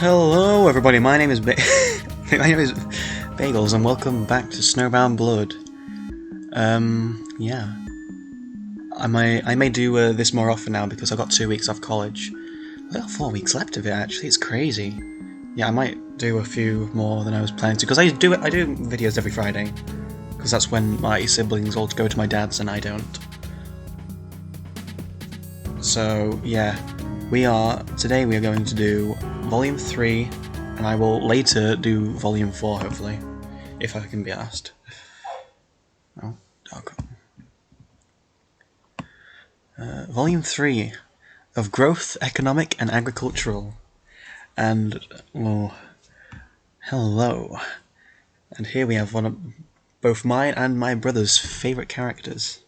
Hello everybody, my name is my name is Bagels and welcome back to Snowbound Blood. Yeah. I may do this more often now because I've got 2 weeks off college. I've got 4 weeks left of it actually, it's crazy. Yeah, I might do a few more than I was planning to, because I do videos every Friday. Because that's when my siblings all go to my dad's and I don't. So, yeah. Today we are going to do Volume 3, and I will later do Volume 4, hopefully, if I can be asked. Oh, dog. Volume 3 of Growth, Economic and Agricultural. And, well, hello. And here we have one of both mine and my brother's favourite characters.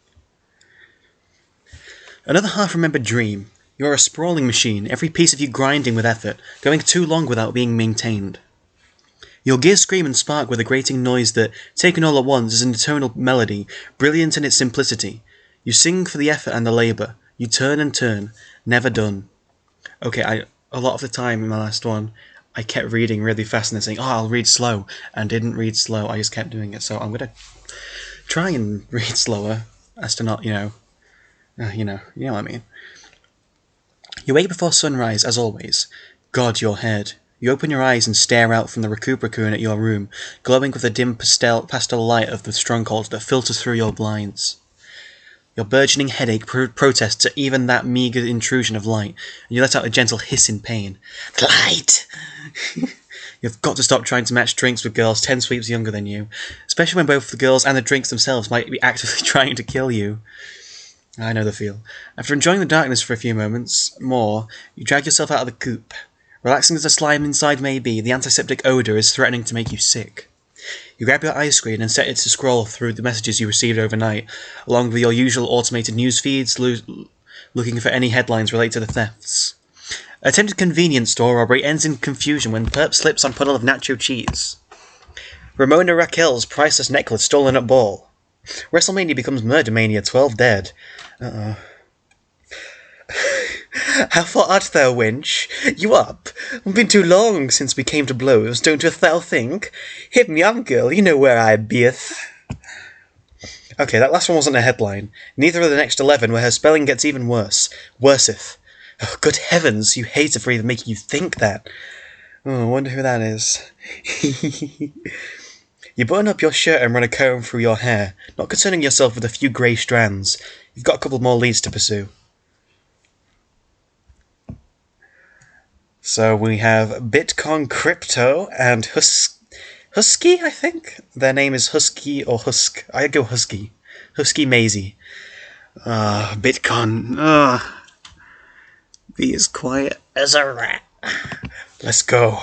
Another half-remembered dream. You are a sprawling machine, every piece of you grinding with effort, going too long without being maintained. Your gears scream and spark with a grating noise that, taken all at once, is an eternal melody, brilliant in its simplicity. You sing for the effort and the labour. You turn and turn, never done. Okay, a lot of the time in my last one, I kept reading really fast and then saying, I'll read slow, and didn't read slow, I just kept doing it, so I'm gonna try and read slower, as to not, you know what I mean. You wake before sunrise, as always. God, your head. You open your eyes and stare out from the Raccoon at your room, glowing with the dim pastel light of the stronghold that filters through your blinds. Your burgeoning headache protests at even that meagre intrusion of light, and you let out a gentle hiss in pain. The light! You've got to stop trying to match drinks with girls 10 sweeps younger than you, especially when both the girls and the drinks themselves might be actively trying to kill you. I know the feel. After enjoying the darkness for a few moments more, you drag yourself out of the coop. Relaxing as the slime inside may be, the antiseptic odour is threatening to make you sick. You grab your ice screen and set it to scroll through the messages you received overnight, along with your usual automated news feeds, looking for any headlines related to the thefts. Attempted convenience store robbery ends in confusion when Perp slips on puddle of nacho cheese. Ramona Raquel's priceless necklace stolen at ball. WrestleMania becomes Murder Mania 12 dead. Uh-oh. How far art thou, wench? You up? Been too long since we came to blows, don't thou think? Hit me on, girl, you know where I beeth. Okay, that last one wasn't a headline. Neither of the next 11, where her spelling gets even worse. Worseth. Oh, good heavens, you hate her for even making you think that. Oh, I wonder who that is. You button up your shirt and run a comb through your hair, not concerning yourself with a few grey strands. You've got a couple more leads to pursue. So we have bytcon Crypto and Husky, I think? Their name is Husky or Husk. I go Husky. Husky Maisie. bytcon. Be as quiet as a rat. Let's go.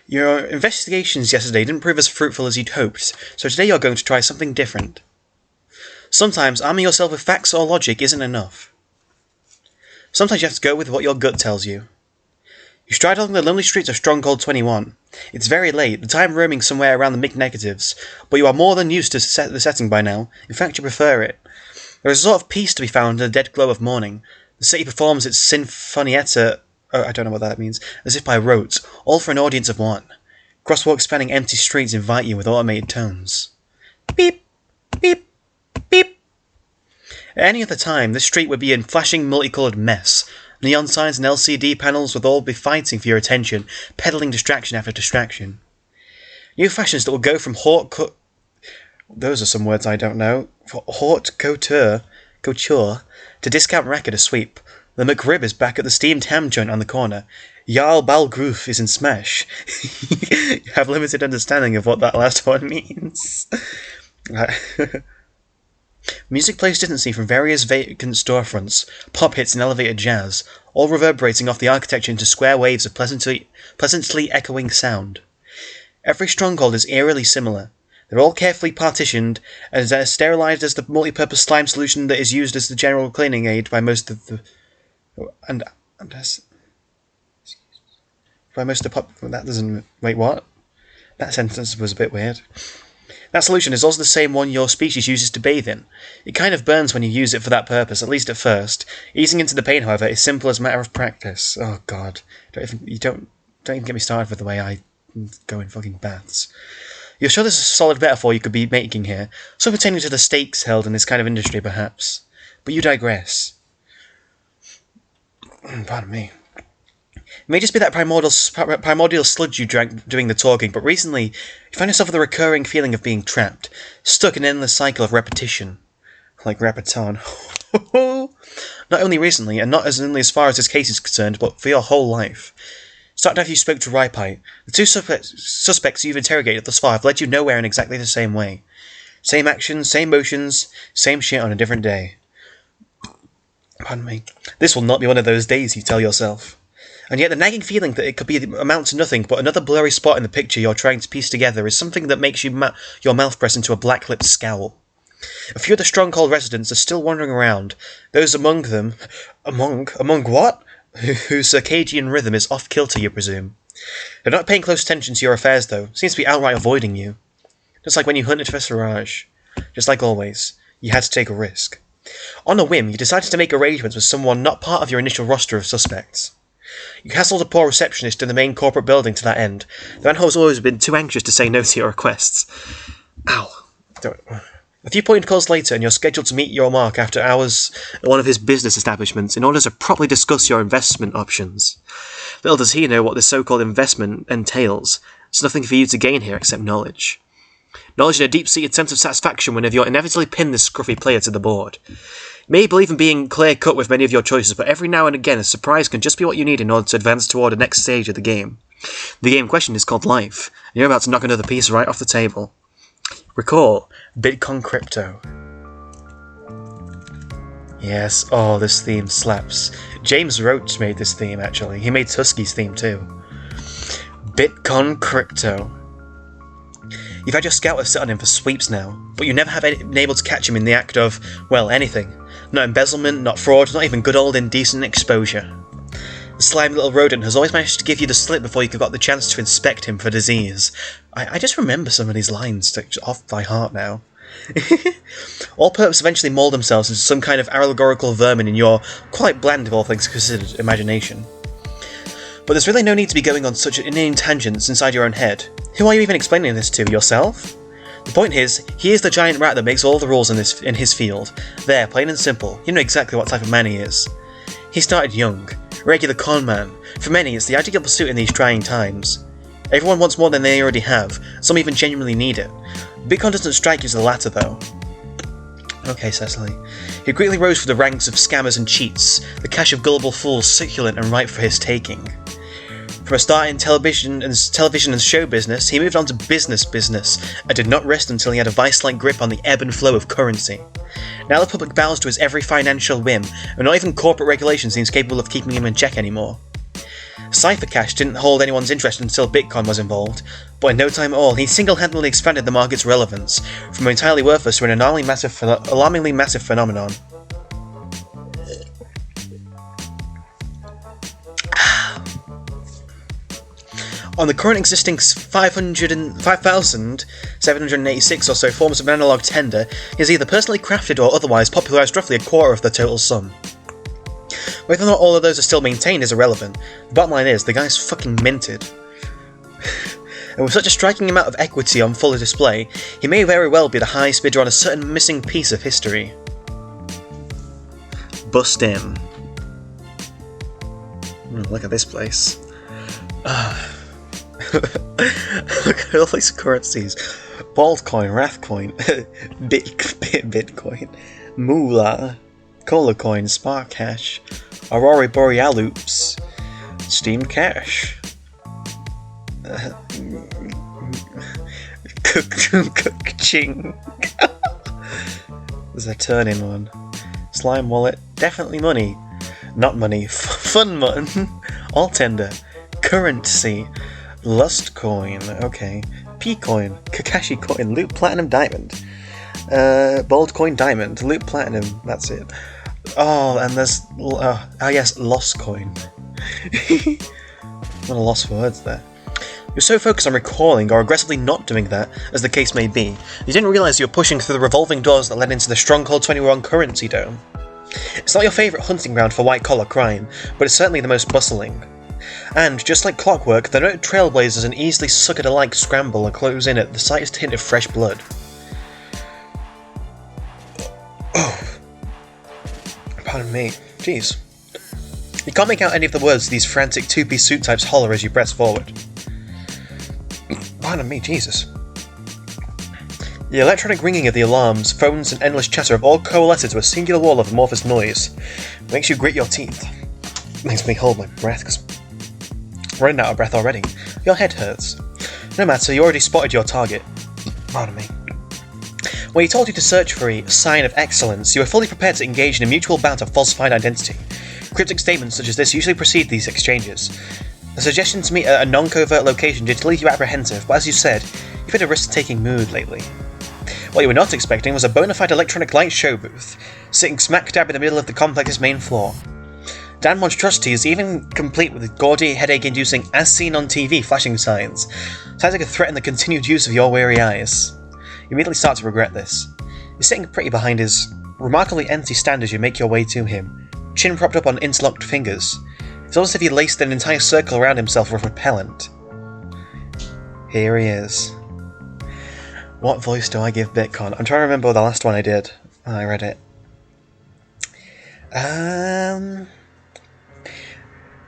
Your investigations yesterday didn't prove as fruitful as you'd hoped, so today you're going to try something different. Sometimes arming yourself with facts or logic isn't enough. Sometimes you have to go with what your gut tells you. You stride along the lonely streets of Stronghold 21. It's very late, the time roaming somewhere around the mid-negatives, but you are more than used to the setting by now. In fact, you prefer it. There is a sort of peace to be found in the dead glow of morning. The city performs its sinfonietta, I don't know what that means, as if by rote, all for an audience of one. Crosswalks spanning empty streets invite you with automated tones. Beep, beep, beep. At any other time, this street would be a flashing, multicoloured mess. Neon signs and LCD panels would all be fighting for your attention, peddling distraction after distraction. New fashions that will go from those are some words I don't know. For haute couture to discount racket a sweep. The McRib is back at the steamed ham joint on the corner. Jarl Balgroof is in smash. You have limited understanding of what that last one means. Music plays distantly from various vacant storefronts, pop hits and elevated jazz, all reverberating off the architecture into square waves of pleasantly echoing sound. Every stronghold is eerily similar. They're all carefully partitioned, and as sterilized as the multi-purpose slime solution that is used as the general cleaning aid by most of the... By most of the that doesn't... Wait, what? That sentence was a bit weird. That solution is also the same one your species uses to bathe in. It kind of burns when you use it for that purpose, at least at first. Easing into the pain, however, is simple as a matter of practice. Oh god. Don't even get me started with the way I go in fucking baths. You're sure there's a solid metaphor you could be making here, so pertaining to the stakes held in this kind of industry, perhaps. But you digress. Pardon me. It may just be that primordial sludge you drank doing the talking, but recently you find yourself with a recurring feeling of being trapped, stuck in an endless cycle of repetition. Like Rapiton. Not only recently, and not only as far as this case is concerned, but for your whole life. Starting after you spoke to Ripite, the two suspects you've interrogated thus far have led you nowhere in exactly the same way. Same actions, same motions, same shit on a different day. Pardon me. This will not be one of those days, you tell yourself. And yet the nagging feeling that it could amount to nothing but another blurry spot in the picture you're trying to piece together is something that makes your mouth press into a black-lipped scowl. A few of the Stronghold residents are still wandering around, those among them... Among what? Whose circadian rhythm is off-kilter, you presume. They're not paying close attention to your affairs, though. Seems to be outright avoiding you. Just like when you hunted for Siraj. Just like always, you had to take a risk. On a whim, you decided to make arrangements with someone not part of your initial roster of suspects. You hassled a poor receptionist in the main corporate building to that end. The man has always been too anxious to say no to your requests. Ow. A few point calls later, and you're scheduled to meet your mark after hours at one of his business establishments in order to properly discuss your investment options. Little does he know what this so-called investment entails. There's nothing for you to gain here except knowledge. Knowledge and a deep-seated sense of satisfaction whenever you're inevitably pin this scruffy player to the board. You may believe in being clear-cut with many of your choices, but every now and again a surprise can just be what you need in order to advance toward the next stage of the game. The game in question is called Life, and you're about to knock another piece right off the table. Recall, bytcon crypto. Yes, oh, this theme slaps. James Roach made this theme, actually. He made Tusky's theme, too. bytcon crypto. You've had your scouter sit on him for sweeps now, but you never have been able to catch him in the act of, well, anything. Not embezzlement, not fraud, not even good old indecent exposure. The slimy little rodent has always managed to give you the slip before you got the chance to inspect him for disease. I just remember some of these lines off by heart now. All perps eventually mould themselves into some kind of allegorical vermin in your, quite bland of all things considered, imagination. But there's really no need to be going on such inane tangents inside your own head. Who are you even explaining this to, yourself? The point is, he is the giant rat that makes all the rules in his field. There, plain and simple, you know exactly what type of man he is. He started young, a regular con man. For many, it's the ideal pursuit in these trying times. Everyone wants more than they already have, some even genuinely need it. bytcon doesn't strike you as the latter, though. Okay, Cecily. He quickly rose through the ranks of scammers and cheats, the cache of gullible fools succulent and ripe for his taking. From a start in television and show business, he moved on to business and did not rest until he had a vice-like grip on the ebb and flow of currency. Now the public bows to his every financial whim, and not even corporate regulation seems capable of keeping him in check anymore. Cypher Cash didn't hold anyone's interest until bytcon was involved, but in no time at all, he single-handedly expanded the market's relevance, from entirely worthless to an alarmingly massive phenomenon. On the current existing 5,786 or so forms of analog tender, he has either personally crafted or otherwise popularised roughly a quarter of the total sum. Whether or not all of those are still maintained is irrelevant. The bottom line is, the guy's fucking minted. And with such a striking amount of equity on full display, he may very well be the highest bidder on a certain missing piece of history. Bust in. Look at this place. Look at all these currencies. Baldcoin, Wrathcoin, Bitcoin, Moolah, Cola Coin, Spark Cash, Aurora Borealoops, Steam Cash, Ching. There's a turn-in one. Slime Wallet, definitely money. Not money, fun mun. All tender. Currency. Lust Coin, okay. P-Coin, Kakashi Coin, Loot Platinum Diamond. Bold Coin Diamond, Loot Platinum, that's it. Oh, and there's, yes, Lost Coin. What a loss for words there. You're so focused on recalling or aggressively not doing that, as the case may be, you didn't realise you were pushing through the revolving doors that led into the Stronghold 21 currency dome. It's not your favourite hunting ground for white-collar crime, but it's certainly the most bustling. And, just like clockwork, the noted trailblazers and easily sucker-alike scramble and close in at the slightest hint of fresh blood. Oh. Pardon me. Jeez. You can't make out any of the words these frantic two-piece suit types holler as you press forward. Pardon me, Jesus. The electronic ringing of the alarms, phones, and endless chatter have all coalesced into a singular wall of amorphous noise. It makes you grit your teeth. It makes me hold my breath, because I'm running out of breath already. Your head hurts. No matter, you already spotted your target. Pardon me. When he told you to search for a sign of excellence, you were fully prepared to engage in a mutual bout of falsified identity. Cryptic statements such as this usually precede these exchanges. The suggestion to meet at a non-covert location did leave you apprehensive, but as you said, you've hit a risk-taking mood lately. What you were not expecting was a bona fide electronic light show booth, sitting smack dab in the middle of the complex's main floor. Damn monstrosity is even complete with gaudy, headache-inducing, as seen on TV flashing signs. Sounds like a threat in the continued use of your weary eyes. You immediately start to regret this. You're sitting pretty behind his remarkably empty stand as you make your way to him, chin propped up on interlocked fingers. It's almost as if he laced an entire circle around himself with repellent. Here he is. What voice do I give bytcon? I'm trying to remember the last one I did when I read it.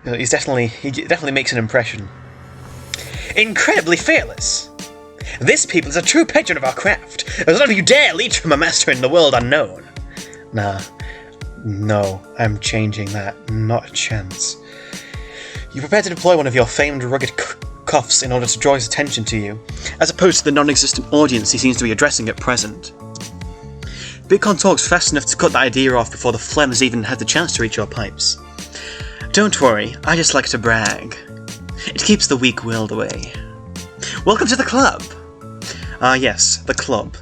He definitely makes an impression. Incredibly fearless! This people is a true patron of our craft, as none of you dare leech from a master in the world unknown. Nah. No, I'm changing that. Not a chance. You prepare to deploy one of your famed rugged cuffs in order to draw his attention to you, as opposed to the non-existent audience he seems to be addressing at present. bytcon talks fast enough to cut that idea off before the phlegm has even had the chance to reach your pipes. Don't worry, I just like to brag. It keeps the weak-willed away. Welcome to the club! Ah yes, the club.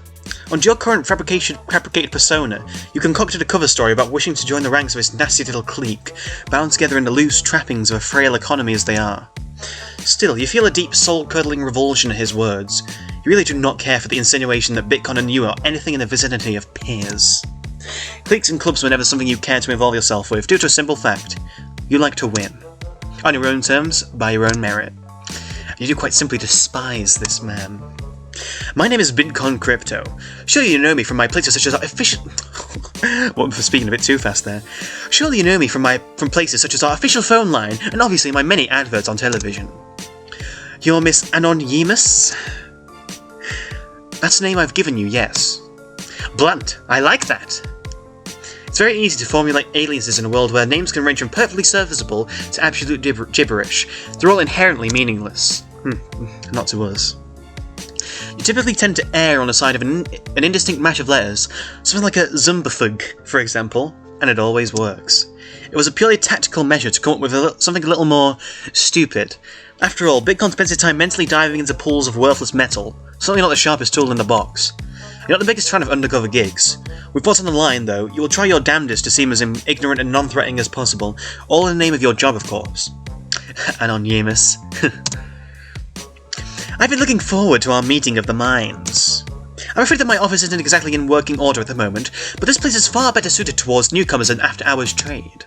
Under your current fabricated persona, you concocted a cover story about wishing to join the ranks of his nasty little clique, bound together in the loose trappings of a frail economy as they are. Still, you feel a deep, soul-curdling revulsion at his words. You really do not care for the insinuation that bytcon and you are anything in the vicinity of peers. Cliques and clubs were never something you cared to involve yourself with, due to a simple fact. You like to win. On your own terms, by your own merit. You do quite simply despise this man. My name is bytcon Crypto. Surely you know me from my places such as our official... Well, for speaking a bit too fast there. Surely you know me from places such as our official phone line, and obviously my many adverts on television. You're Miss Anonymous? That's the name I've given you, yes. Blunt, I like that. It's very easy to formulate aliases in a world where names can range from perfectly serviceable to absolute gibberish. They're all inherently meaningless. Not to us. You typically tend to err on the side of an indistinct match of letters, something like a Zumbafug, for example, and it always works. It was a purely tactical measure to come up with something a little more stupid. After all, bytcon spends his time mentally diving into pools of worthless metal, certainly not the sharpest tool in the box. You're not the biggest fan of undercover gigs. With what's on the line, though, you will try your damnedest to seem as ignorant and non-threatening as possible, all in the name of your job, of course. Anonymous. I've been looking forward to our meeting of the minds. I'm afraid that my office isn't exactly in working order at the moment, but this place is far better suited towards newcomers and after-hours trade.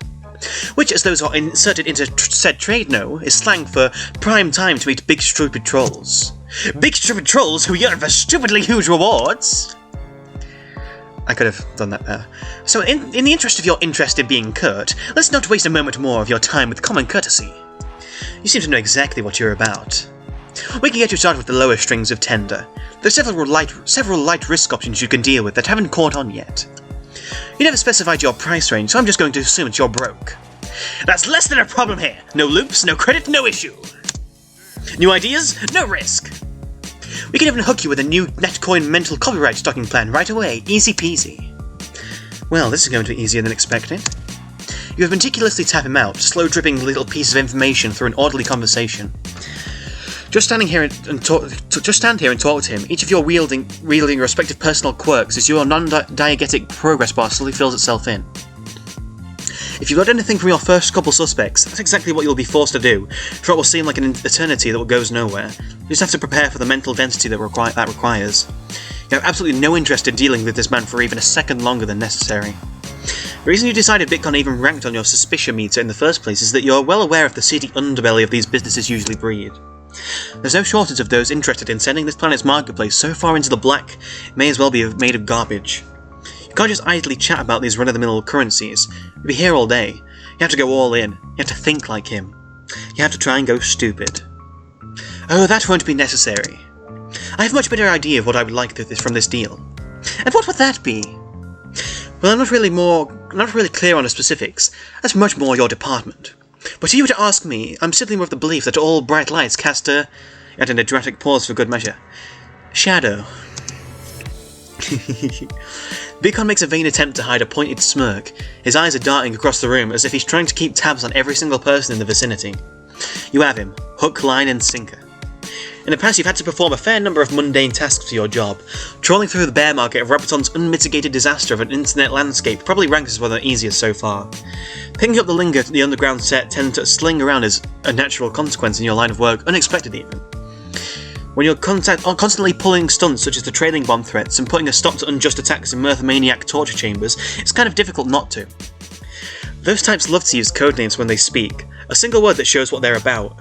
Which, as those who are inserted into said trade know, is slang for prime time to meet big stupid trolls. Big stupid trolls who yearn for stupidly huge rewards! I could have done that there. So in the interest of your interest in being curt, let's not waste a moment more of your time with common courtesy. You seem to know exactly what you're about. We can get you started with the lower strings of tender. There's several light risk options you can deal with that haven't caught on yet. You never specified your price range, so I'm just going to assume it's you're broke. That's less than a problem here. No loops, no credit, no issue. New ideas? No risk. We can even hook you with a new Netcoin mental copyright stocking plan right away, easy peasy. Well, this is going to be easier than expected. You have meticulously tap him out, slow dripping little pieces of information through an orderly conversation. Just stand here and talk to him. Each of your wielding your respective personal quirks as your non-diegetic progress bar slowly fills itself in. If you got anything from your first couple suspects, that's exactly what you'll be forced to do, for what will seem like an eternity that goes nowhere. You just have to prepare for the mental density that requires. You have absolutely no interest in dealing with this man for even a second longer than necessary. The reason you decided bytcon even ranked on your suspicion meter in the first place is that you're well aware of the seedy underbelly of these businesses usually breed. There's no shortage of those interested in sending this planet's marketplace so far into the black, it may as well be made of garbage. You can't just idly chat about these run-of-the-mill currencies. You'll be here all day. You have to go all in. You have to think like him. You have to try and go stupid. Oh, that won't be necessary. I have a much better idea of what I would like from this deal. And what would that be? Well, I'm not really clear on the specifics. That's much more your department. But if you were to ask me, I'm simply more of the belief that all bright lights cast a... Adding a dramatic pause for good measure. Shadow. bytcon makes a vain attempt to hide a pointed smirk. His eyes are darting across the room as if he's trying to keep tabs on every single person in the vicinity. You have him. Hook, line, and sinker. In the past, you've had to perform a fair number of mundane tasks for your job. Trawling through the bear market of Rabaton's unmitigated disaster of an internet landscape probably ranks as one of the easiest so far. Picking up the lingo the underground set tend to sling around as a natural consequence in your line of work, unexpected even. When you're constantly pulling stunts such as the trailing bomb threats and putting a stop to unjust attacks in mirthomaniac torture chambers, it's kind of difficult not to. Those types love to use codenames when they speak, a single word that shows what they're about.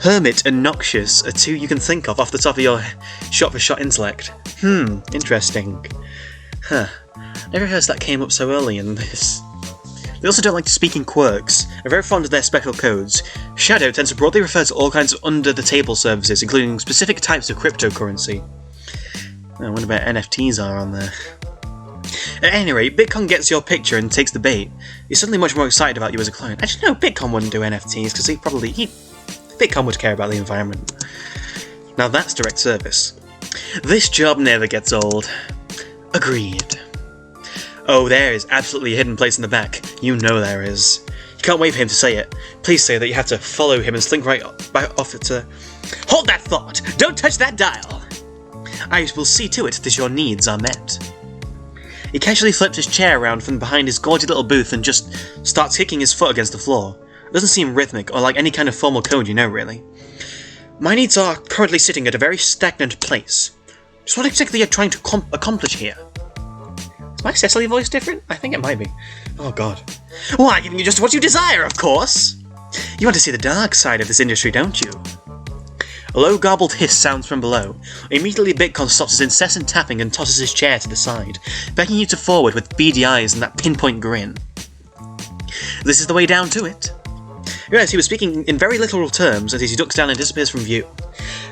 Hermit and noxious are two you can think of off the top of your shot-for-shot intellect. Interesting. Huh. Never realised that came up so early in this. They also don't like to speak in quirks, are very fond of their special codes. Shadow tends to broadly refer to all kinds of under-the-table services, including specific types of cryptocurrency. I wonder where NFTs are on there. At any rate, bytcon gets your picture and takes the bait. He's suddenly much more excited about you as a client. Actually, no, bytcon wouldn't do NFTs, because bytcon would care about the environment. Now that's direct service. This job never gets old. Agreed. Oh, there is absolutely a hidden place in the back. You know there is. You can't wait for him to say it. Please say that you have to follow him and slink right off it to... Hold that thought! Don't touch that dial! I will see to it that your needs are met. He casually flips his chair around from behind his gorgeous little booth and just starts kicking his foot against the floor. It doesn't seem rhythmic or like any kind of formal code, really. My needs are currently sitting at a very stagnant place. Just what exactly you're trying to accomplish here? Is my Cecily voice different? I think it might be. Oh god. Why, giving you just what you desire, of course! You want to see the dark side of this industry, don't you? A low garbled hiss sounds from below. Immediately bytcon stops his incessant tapping and tosses his chair to the side, beckoning you to forward with beady eyes and that pinpoint grin. This is the way down to it. Yes, he was speaking in very literal terms as he ducks down and disappears from view.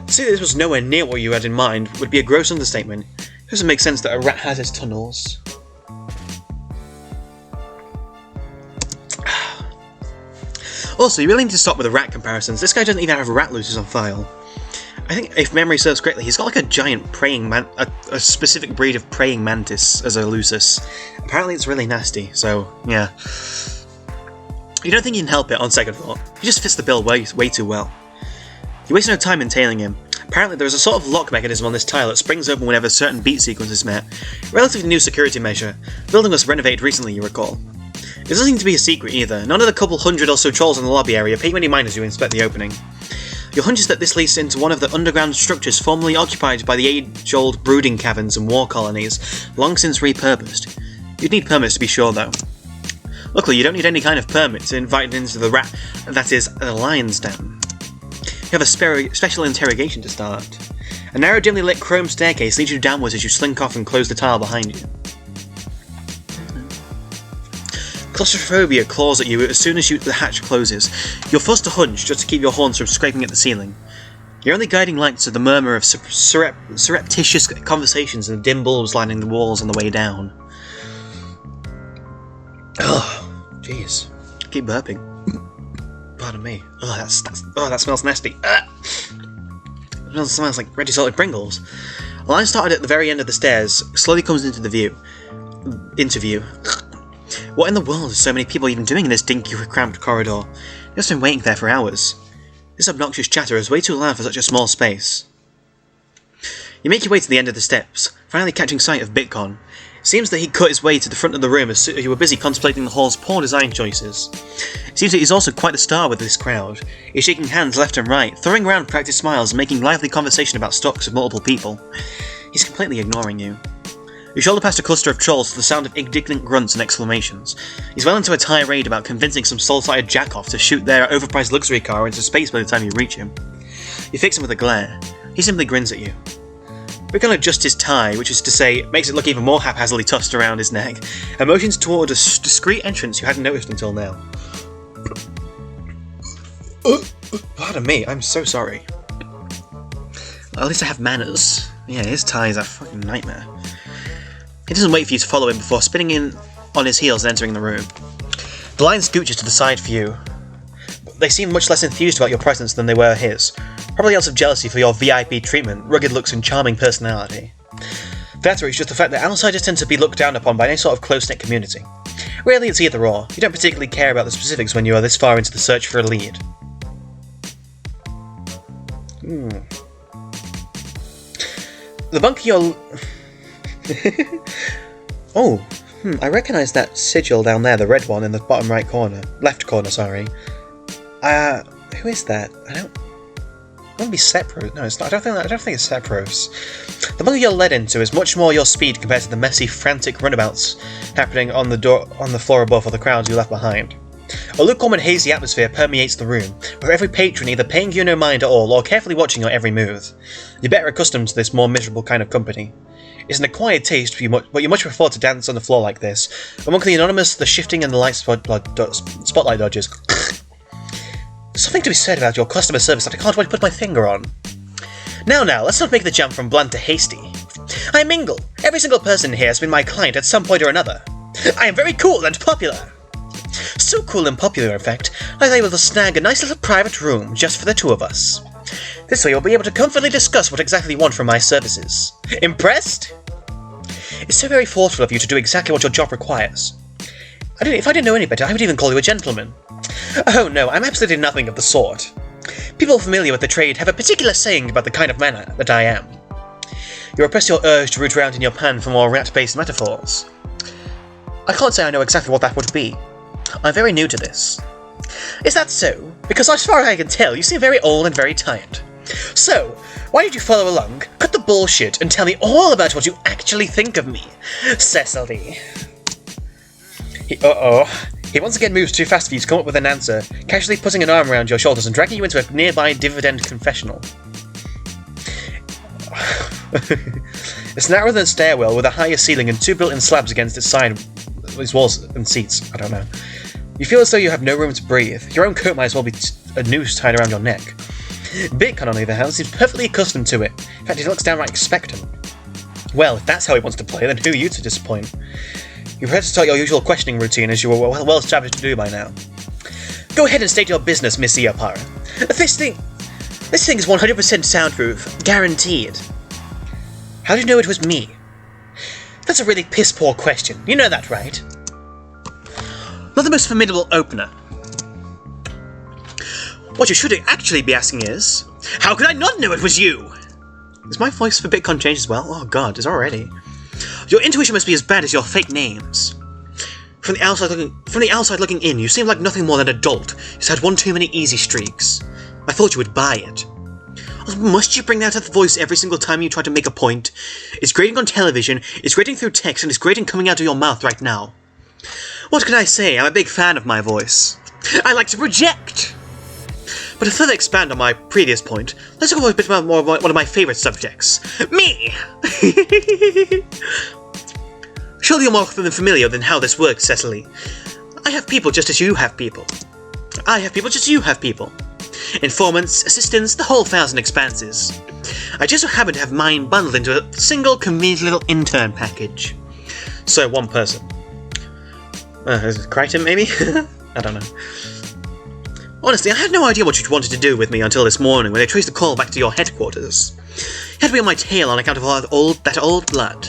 To say that this was nowhere near what you had in mind would be a gross understatement. It doesn't make sense that a rat has its tunnels. Also, you really need to stop with the rat comparisons. This guy doesn't even have rat looses on file. I think, if memory serves correctly, he's got like a giant praying a specific breed of praying mantis as a lusus. Apparently it's really nasty, so, yeah. You don't think you can help it on second thought. He just fits the bill way too well. You waste no time in tailing him. Apparently there is a sort of lock mechanism on this tile that springs open whenever a certain beat sequence is met. A relatively new security measure. The building was renovated recently, you recall. It doesn't seem to be a secret either. None of the couple hundred or so trolls in the lobby area pay any mind as you inspect the opening. Your hunch is that this leads into one of the underground structures formerly occupied by the age-old brooding caverns and war colonies, long since repurposed. You'd need permits to be sure, though. Luckily, you don't need any kind of permit to invite into the the lion's den. You have a special interrogation to start. A narrow, dimly lit chrome staircase leads you downwards as you slink off and close the tile behind you. Claustrophobia claws at you as soon as the hatch closes. You're forced to hunch just to keep your horns from scraping at the ceiling. Your only guiding lights are the murmur of surreptitious conversations and the dim bulbs lining the walls on the way down. Oh, jeez. Keep burping. Pardon me. Oh, that smells nasty. It smells like ready salted Pringles. A line started at the very end of the stairs slowly comes into view. What in the world are so many people even doing in this dinky, cramped corridor? They've just been waiting there for hours. This obnoxious chatter is way too loud for such a small space. You make your way to the end of the steps, finally catching sight of bytcon. It seems that he cut his way to the front of the room as you were busy contemplating the hall's poor design choices. It seems that he's also quite the star with this crowd. He's shaking hands left and right, throwing around practice smiles and making lively conversation about stocks with multiple people. He's completely ignoring you. You shoulder past a cluster of trolls to the sound of indignant grunts and exclamations. He's well into a tirade about convincing some soul-sided jack-off to shoot their overpriced luxury car into space by the time you reach him. You fix him with a glare. He simply grins at you. Bytcon adjusts his tie, which is to say, makes it look even more haphazardly tossed around his neck, and motions toward a discreet entrance you hadn't noticed until now. Pardon me, I'm so sorry. At least I have manners. Yeah, his tie is a fucking nightmare. He doesn't wait for you to follow him before spinning in on his heels and entering the room. The line scooches to the side for you. They seem much less enthused about your presence than they were his, probably out of jealousy for your VIP treatment, rugged looks and charming personality. That or it's just the fact that outsiders tend to be looked down upon by any sort of close-knit community. Really, it's either or. You don't particularly care about the specifics when you are this far into the search for a lead. The bunker you're... I recognise that sigil down there, the red one in the bottom right corner. Left corner, sorry. Who is that? It wouldn't be Sepros. No, it's not. I don't think it's Sepros. The bunker you're led into is much more your speed compared to the messy, frantic runabouts happening on the floor above or the crowds you left behind. A lukewarm and hazy atmosphere permeates the room, with every patron either paying you no mind at all or carefully watching your every move. You're better accustomed to this more miserable kind of company. It's an acquired taste, but you much prefer to dance on the floor like this, among the anonymous, the shifting and the light spotlight dodgers. There's something to be said about your customer service that I can't quite put my finger on. Now, let's not make the jump from blunt to hasty. I mingle. Every single person here has been my client at some point or another. I am very cool and popular. So cool and popular, in fact, I was able to snag a nice little private room just for the two of us. This way you'll be able to comfortably discuss what exactly you want from my services. Impressed? It's so very thoughtful of you to do exactly what your job requires. If I didn't know any better, I would even call you a gentleman. Oh no, I'm absolutely nothing of the sort. People familiar with the trade have a particular saying about the kind of man that I am. You repress your urge to root around in your pan for more rat-based metaphors. I can't say I know exactly what that would be. I'm very new to this. Is that so? Because as far as I can tell, you seem very old and very tired. So, why don't you follow along, cut the bullshit, and tell me all about what you actually think of me, Cecily? He once again moves too fast for you to come up with an answer, casually putting an arm around your shoulders and dragging you into a nearby dividend confessional. It's narrower than a stairwell with a higher ceiling and two built-in slabs against its side, its walls and seats. I don't know. You feel as though you have no room to breathe. Your own coat might as well be a noose tied around your neck. Bytcon, on the other hand, seems perfectly accustomed to it. In fact, he looks downright expectant. Well, if that's how he wants to play, then who are you to disappoint? You're prepared to start your usual questioning routine as you were well established to do by now. Go ahead and state your business, Miss Iopara. This thing is 100% soundproof, guaranteed. How do you know it was me? That's a really piss-poor question. You know that, right? Not the most formidable opener. What you should actually be asking is, how could I not know it was you? Is my voice for Bytcon changed as well? Oh god, it's already. Your intuition must be as bad as your fake names. From the outside looking in, you seem like nothing more than a dolt who's had one too many easy streaks. I thought you would buy it. Must you bring out that voice every single time you try to make a point? It's grating on television, it's grating through text, and it's grating coming out of your mouth right now. What can I say? I'm a big fan of my voice. I like to project! But to further expand on my previous point, let's talk a bit about one of my favourite subjects. Me! Surely you're more familiar than how this works, Cecily. I have people just as you have people. I have people just as you have people. Informants, assistants, the whole thousand expanses. I just so happen to have mine bundled into a single convenient little intern package. So, one person. Crichton, maybe? I don't know. Honestly, I had no idea what you wanted to do with me until this morning when I traced a call back to your headquarters. You had to be on my tail on account of all that old blood.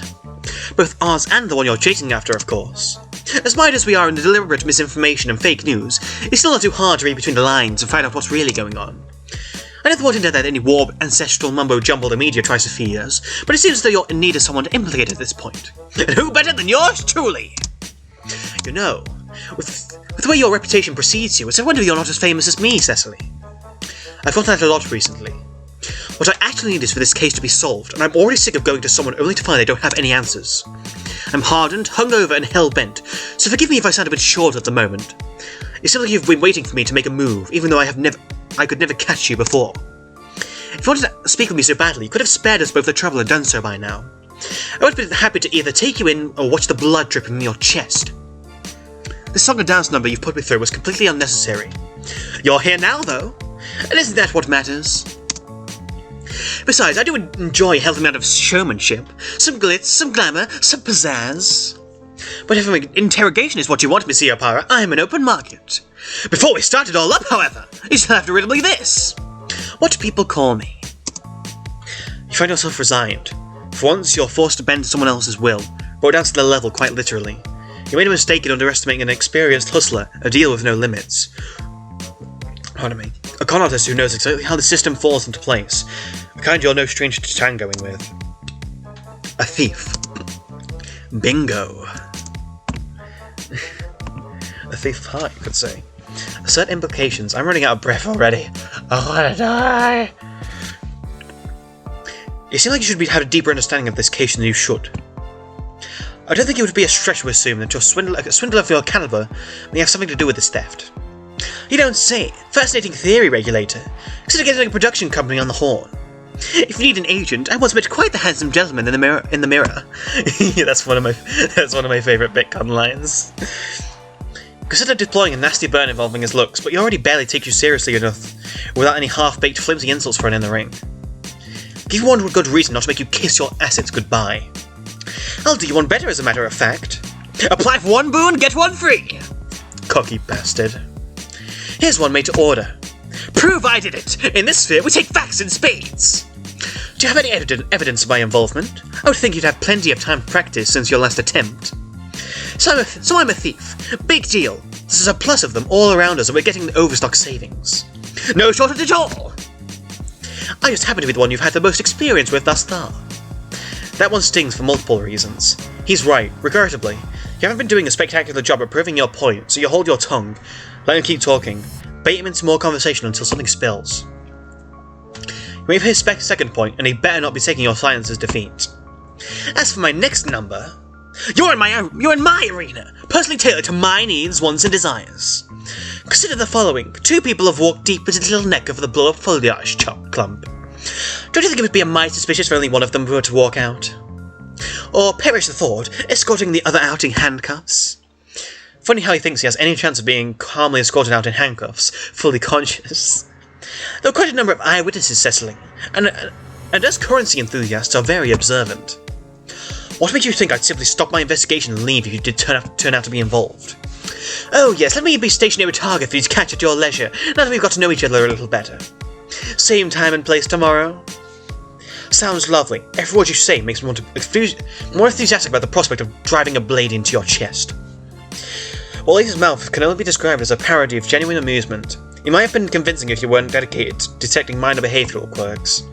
Both ours and the one you're chasing after, of course. As mired as we are in the deliberate misinformation and fake news, it's still not too hard to read between the lines and find out what's really going on. I never want to know that any warped ancestral mumbo-jumbo the media tries to feed us, but it seems as though you're in need of someone to implicate at this point. And who better than yours truly? You know, with the way your reputation precedes you, it's no wonder you're not as famous as me, Cecily. I've thought that a lot recently. What I actually need is for this case to be solved, and I'm already sick of going to someone only to find they don't have any answers. I'm hardened, hungover, and hell-bent, so forgive me if I sound a bit short at the moment. It seems like you've been waiting for me to make a move, even though I could never catch you before. If you wanted to speak with me so badly, you could have spared us both the trouble and done so by now. I would have been happy to either take you in or watch the blood drip from your chest. The song and dance number you've put me through was completely unnecessary. You're here now, though, and isn't that what matters? Besides, I do enjoy a healthy amount of showmanship, some glitz, some glamour, some pizzazz. But if an interrogation is what you want, Monsieur Para, I am an open market. Before we start it all up, however, you still have to riddle me this. What do people call me? You find yourself resigned. For once, you're forced to bend to someone else's will, brought down to their level quite literally. You made a mistake in underestimating an experienced hustler, a deal with no limits. Pardon me. A con artist who knows exactly how the system falls into place. A kind you're no stranger to tangoing with. A thief. Bingo. A thief of heart, you could say. Certain implications. I'm running out of breath already. I wanna die. You seem like you should have a deeper understanding of this case than you should. I don't think it would be a stretch to assume that a swindler of your caliber may have something to do with this theft. You don't say. Fascinating theory, Regulator. Consider getting a production company on the horn. If you need an agent, I once met quite the handsome gentleman in the mirror. Yeah, that's one of my favourite bytcon lines. Consider deploying a nasty burn involving his looks, but you already barely take you seriously enough without any half-baked flimsy insults thrown in the ring. Give you one good reason not to make you kiss your assets goodbye. I'll do you one better, as a matter of fact. Apply for one boon, get one free! Cocky bastard. Here's one made to order. Prove I did it! In this sphere, we take facts in spades! Do you have any evidence of my involvement? I would think you'd have plenty of time to practice since your last attempt. So I'm a thief. Big deal. This is a plus of them all around us, and we're getting the overstock savings. No shortage at all! I just happen to be the one you've had the most experience with thus far. That one stings for multiple reasons. He's right, regrettably. You haven't been doing a spectacular job at proving your point, so you hold your tongue, let him keep talking, bait him into more conversation until something spills. You may have his second point, and he better not be taking your silence as defeat. As for my next number, you're in my arena, personally tailored to my needs, wants, and desires. Consider the following. Two people have walked deep into the little neck of the blow-up foliage clump. Don't you think it would be a mite suspicious if only one of them were to walk out? Or, perish the thought, escorting the other out in handcuffs? Funny how he thinks he has any chance of being calmly escorted out in handcuffs, fully conscious. There are quite a number of eyewitnesses settling, and us currency enthusiasts are very observant. What made you think I'd simply stop my investigation and leave if you did turn out to be involved? Oh yes, let me be stationary target for you to catch at your leisure, now that we've got to know each other a little better. Same time and place tomorrow? Sounds lovely. Every word you say makes me want to more enthusiastic about the prospect of driving a blade into your chest. While Ace's mouth can only be described as a parody of genuine amusement, it might have been convincing if you weren't dedicated to detecting minor behavioural quirks.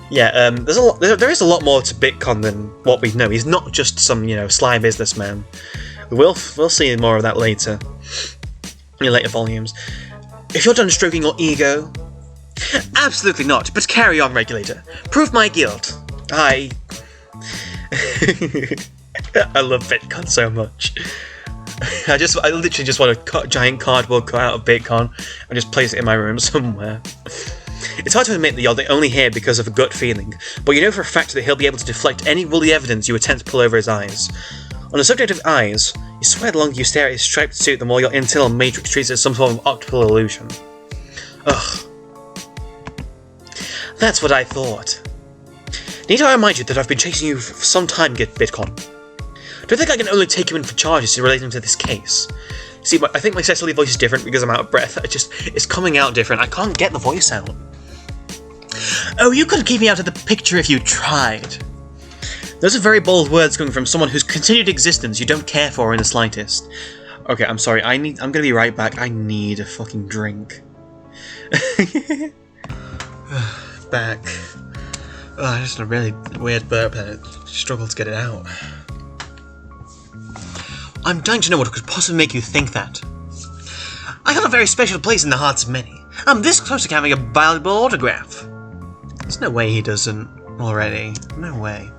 Yeah, there is a lot more to bytcon than what we know. He's not just some, sly businessman. We'll see more of that later, in later volumes. If you're done stroking your ego... Absolutely not, but carry on, Regulator. Prove my guilt. I love bytcon so much. I literally just want a giant cardboard cutout of bytcon and just place it in my room somewhere. It's hard to admit that you're only here because of a gut feeling, but you know for a fact that he'll be able to deflect any woolly evidence you attempt to pull over his eyes. On the subject of eyes, you swear the longer you stare at his striped suit, the more your internal matrix treats it as some sort of optical illusion. Ugh. That's what I thought. Need I remind you that I've been chasing you for some time, bytcon? Do you think I can only take you in for charges relating to this case? See, I think my Cecily voice is different because I'm out of breath. It's coming out different. I can't get the voice out. Oh, you couldn't keep me out of the picture if you tried. Those are very bold words coming from someone whose continued existence you don't care for in the slightest. Okay, I'm sorry. I'm gonna be right back. I need a fucking drink. Back. Just a really weird burp and I struggle to get it out. I'm dying to know what could possibly make you think that. I hold a very special place in the hearts of many. I'm this close to having a valuable autograph. There's no way he doesn't already. No way.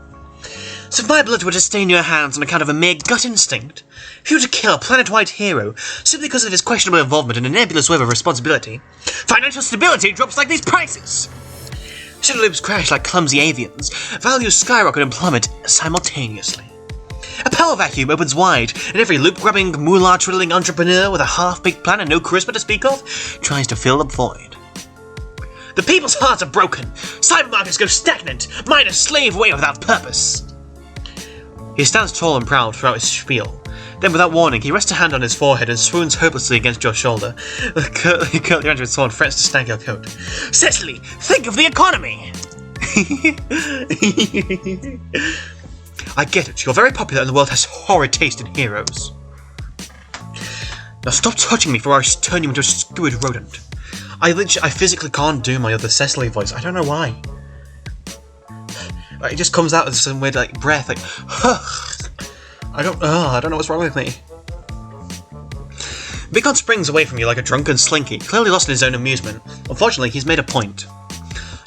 So if my blood were to stain your hands on account of a mere gut instinct, if you were to kill a planet-wide hero simply because of his questionable involvement in a nebulous web of responsibility, financial stability drops like these prices. Shadow loops crash like clumsy avians, values skyrocket and plummet simultaneously. A power vacuum opens wide, and every loop-grabbing, moolah-twiddling entrepreneur with a half-baked plan and no charisma to speak of tries to fill the void. The people's hearts are broken. Cyber markets go stagnant. Miners slave away without purpose. He stands tall and proud throughout his spiel. Then, without warning, he rests a hand on his forehead and swoons hopelessly against your shoulder. Curtly under his sword frets to snag your coat. Cecily, think of the economy! I get it. You're very popular and the world has horrid taste in heroes. Now stop touching me, for I turn you into a skewered rodent. I physically can't do my other Cecily voice. I don't know why. It just comes out with some weird, like, breath, like, I don't know what's wrong with me. Bytcon springs away from you like a drunken slinky, clearly lost in his own amusement. Unfortunately, he's made a point.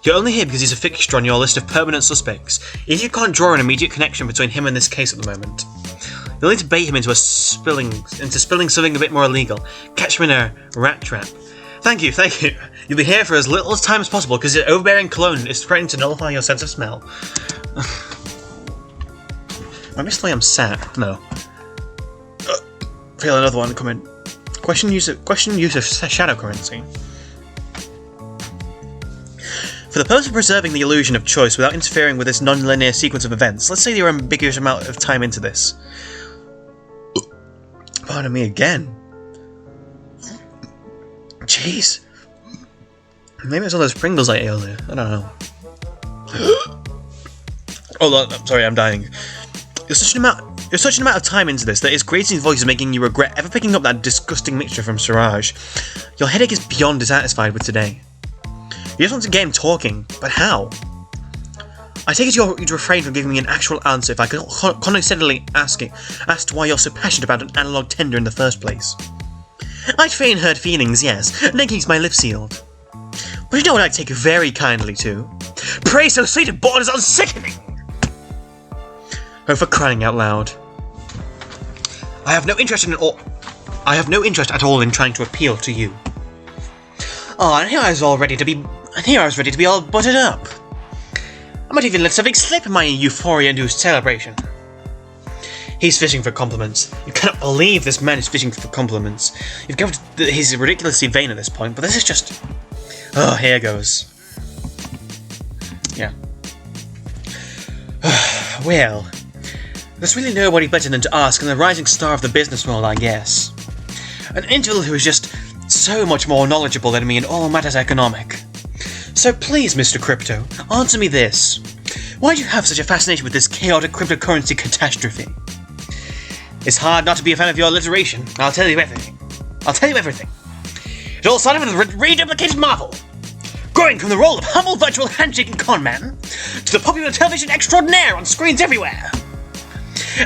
You're only here because he's a fixture on your list of permanent suspects. If you can't draw an immediate connection between him and this case at the moment, you'll need to bait him into spilling something a bit more illegal. Catch him in a rat trap. Thank you. You'll be here for as little time as possible because your overbearing cologne is threatening to nullify your sense of smell. Obviously I'm sad. No. Feel another one coming. Question use of shadow currency. For the purpose of preserving the illusion of choice without interfering with this non-linear sequence of events, let's say you're an ambiguous amount of time into this. Pardon me again. Jeez. Maybe it's all those Pringles I ate earlier. I don't know. Oh, I'm sorry, I'm dying. You're such an amount of time into this that his grating voice is making you regret ever picking up that disgusting mixture from Siraj. Your headache is beyond dissatisfied with today. You just want to get him talking, but how? I take it you'd refrain from giving me an actual answer if I could condescendingly ask why you're so passionate about an analog tender in the first place. I'd fain hurt feelings, yes, and then keep my lips sealed. But you know what I'd take very kindly to? Praise so sweet and born is unsickening! Oh, for crying out loud. I have no interest at all in trying to appeal to you. Oh, and here I was ready to be all buttered up. I might even let something slip in my euphoria-induced celebration. He's fishing for compliments. You cannot believe this man is fishing for compliments. You've got he's ridiculously vain at this point, but this is just... Oh, here goes. Yeah. Well, there's really nobody better than to ask than the rising star of the business world, I guess. An individual who is just so much more knowledgeable than me in all matters economic. So please, Mr. Crypto, answer me this. Why do you have such a fascination with this chaotic cryptocurrency catastrophe? It's hard not to be a fan of your alliteration. I'll tell you everything. It all started with a reduplicated marvel. Growing from the role of humble virtual handshaking conman to the popular television extraordinaire on screens everywhere.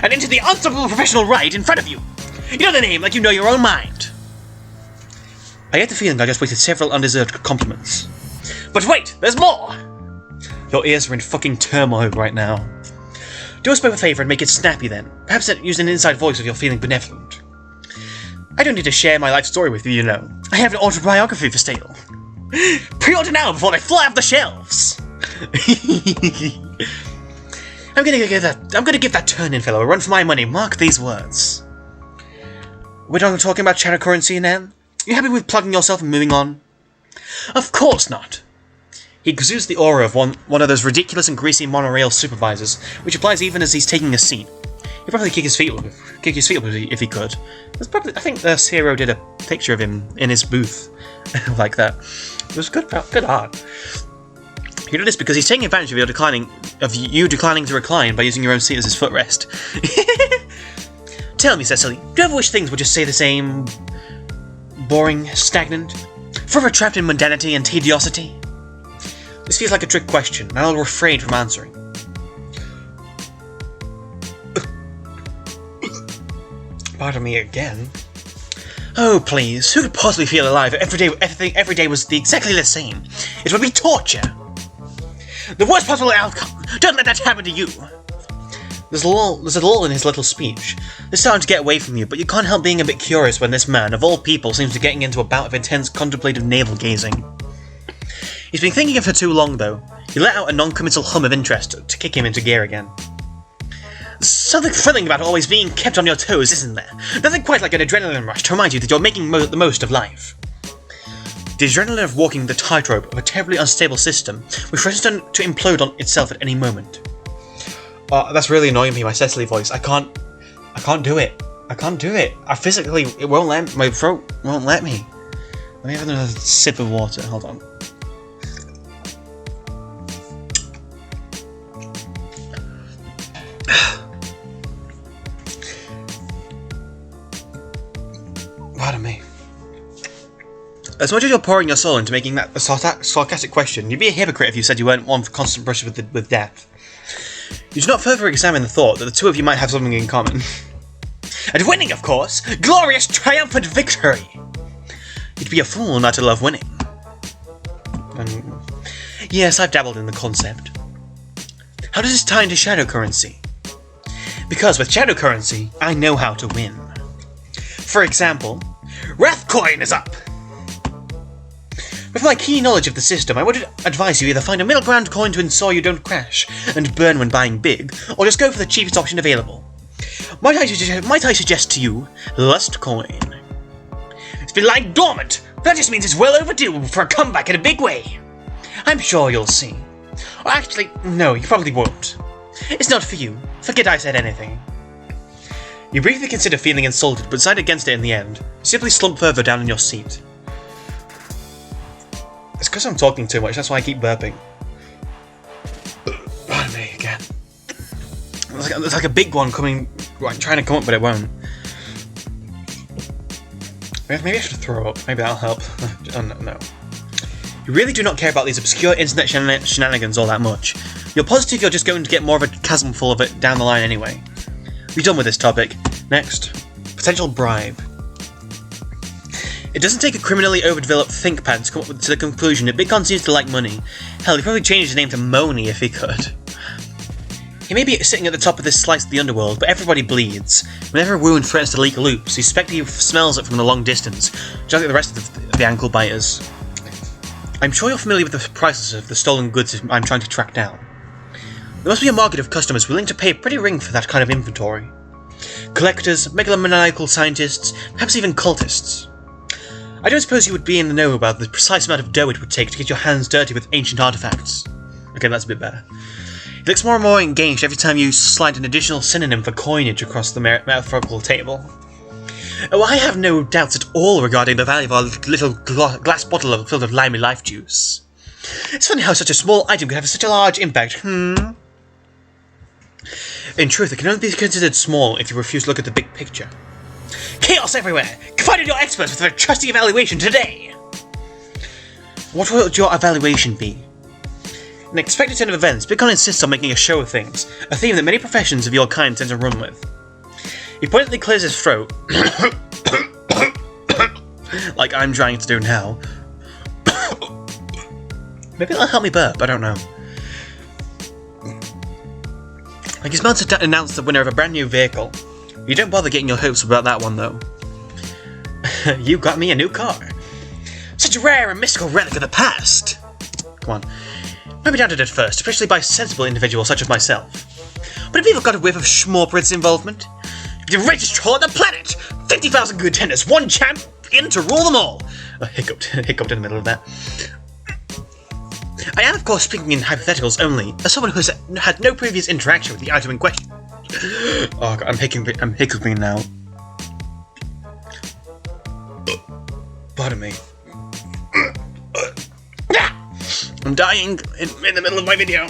And into the unstoppable professional right in front of you. You know the name like you know your own mind. I get the feeling I just wasted several undeserved compliments. But wait, there's more! Your ears are in fucking turmoil right now. Do us both a favour and make it snappy then. Perhaps use an inside voice if you're feeling benevolent. I don't need to share my life story with you, you know. I have an autobiography for sale. Pre-order now before they fly off the shelves! I'm gonna give that turn-in fellow a run for my money. Mark these words. We're done talking about shadow currency now? You happy with plugging yourself and moving on? Of course not. He exudes the aura of one of those ridiculous and greasy monorail supervisors, which applies even as he's taking a seat. He'd probably kick his feet up if he could. I think the Zero did a picture of him in his booth like that. It was good art. He did this because he's taking advantage of you declining to recline by using your own seat as his footrest. Tell me, Cecily, do you ever wish things would just stay the same? Boring, stagnant, forever trapped in mundanity and tediosity? This feels like a trick question, and I'll refrain from answering. Pardon me again. Oh, please, who could possibly feel alive if every day was exactly the same? It would be torture. The worst possible outcome. Don't let that happen to you. There's a lull in his little speech. They're starting to get away from you, but you can't help being a bit curious when this man, of all people, seems to be getting into a bout of intense contemplative navel-gazing. He's been thinking for too long, though. He let out a non-committal hum of interest to kick him into gear again. Something thrilling about always being kept on your toes, isn't there? Nothing quite like an adrenaline rush to remind you that you're making the most of life. The adrenaline of walking the tightrope of a terribly unstable system, which threatens to implode on itself at any moment. That's really annoying me, my Cecily voice. I can't do it. I can't do it. It won't let, my throat won't let me. Let me have another sip of water, hold on. Pardon me. As much as you're pouring your soul into making that a sarcastic question, you'd be a hypocrite if you said you weren't one for constant brushes with death. You do not further examine the thought that the two of you might have something in common. And winning, of course! Glorious, triumphant victory! You'd be a fool not to love winning. Yes, I've dabbled in the concept. How does this tie into shadow currency? Because with shadow currency, I know how to win. For example, Wrathcoin is up! With my keen knowledge of the system, I would advise you either find a middle ground coin to ensure you don't crash and burn when buying big, or just go for the cheapest option available. Might I suggest to you, Lustcoin? It's been lying dormant! That just means it's well overdue for a comeback in a big way! I'm sure you'll see. Or actually, no, you probably won't. It's not for you. Forget I said anything. You briefly consider feeling insulted, but decide against it in the end. You simply slump further down in your seat. It's because I'm talking too much, that's why I keep burping. Pardon me again. There's like a big one coming, right, trying to come up, but it won't. Maybe I should throw up. Maybe that'll help. Oh, no. You really do not care about these obscure internet shenanigans all that much. You're positive you're just going to get more of a chasm full of it down the line anyway. We're done with this topic. Next. Potential bribe. It doesn't take a criminally overdeveloped ThinkPad to come up to the conclusion that bytcon seems to like money. Hell, he'd probably change his name to Moni if he could. He may be sitting at the top of this slice of the underworld, but everybody bleeds. Whenever a wound threatens to leak loop, so you suspect he smells it from a long distance, just like the rest of the ankle biters. I'm sure you're familiar with the prices of the stolen goods I'm trying to track down. There must be a market of customers willing to pay a pretty ring for that kind of inventory. Collectors, megalomaniacal scientists, perhaps even cultists. I don't suppose you would be in the know about the precise amount of dough it would take to get your hands dirty with ancient artifacts. Okay, that's a bit better. He looks more and more engaged every time you slide an additional synonym for coinage across the metaphorical table. Oh, I have no doubts at all regarding the value of our little glass bottle filled with limey life juice. It's funny how such a small item could have such a large impact, In truth, it can only be considered small if you refuse to look at the big picture. Chaos everywhere! Confide your experts with their trusty evaluation today! What would your evaluation be? In an expected turn of events, bytcon insists on making a show of things, a theme that many professions of your kind tend to run with. He pointedly clears his throat, like I'm trying to do now. Maybe that'll help me burp, I don't know. Like he's about to announce the winner of a brand new vehicle. You don't bother getting your hopes about that one, though. You got me a new car. Such a rare and mystical relic of the past. Come on. Maybe doubted at first, especially by sensible individuals such as myself. But if people got a whiff of Schmorprit's involvement, the richest troll on the planet! 50,000 contenders, one champion to rule them all! Hiccuped in the middle of that. I am, of course, speaking in hypotheticals only, as someone who has had no previous interaction with the item in question. Oh God, I'm hiccuping now. Pardon me. I'm dying in the middle of my video.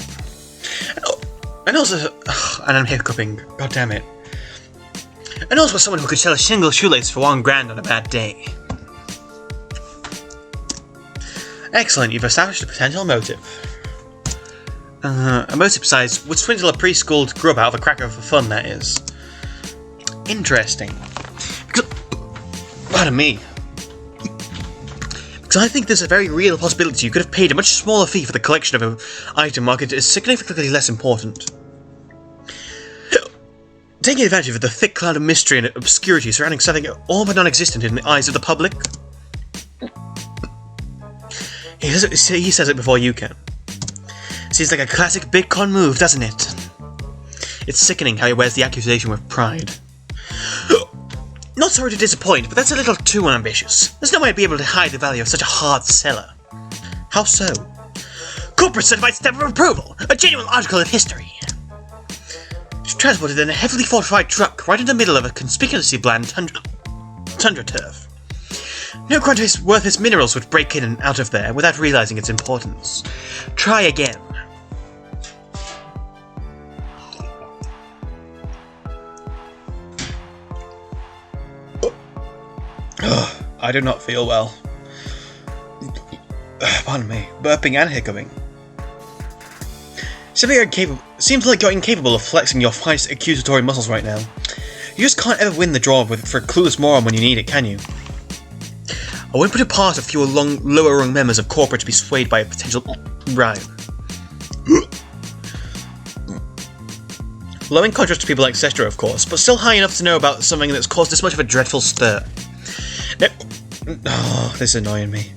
And also, and I'm hiccuping. God damn it. And also someone who could sell a single shoelace for $1,000 on a bad day. Excellent, you've established a potential motive. And mostly besides, would swindle a preschool grub out of a cracker for fun, that is. Interesting. Pardon me. Because I think there's a very real possibility you could have paid a much smaller fee for the collection of an item market is significantly less important. Taking advantage of the thick cloud of mystery and obscurity surrounding something all but non-existent in the eyes of the public. He says it before you can. Seems like a classic bytcon move, doesn't it? It's sickening how he wears the accusation with pride. Not sorry to disappoint, but that's a little too ambitious. There's no way I'd be able to hide the value of such a hard seller. How so? Corporate certified stamp of approval! A genuine article of history! It's transported in a heavily fortified truck right in the middle of a conspicuously bland tundra turf. No grunt worth its minerals would break in and out of there without realizing its importance. Try again. I do not feel well. Pardon me, burping and hiccuping. Seems like you're incapable of flexing your finest accusatory muscles right now. You just can't ever win the draw for a clueless moron when you need it, can you? I wouldn't put it past a few lower-rung members of corporate to be swayed by a potential bribe. Low in contrast to people like Sestra, of course, but still high enough to know about something that's caused this much of a dreadful stir. Oh, this is annoying me.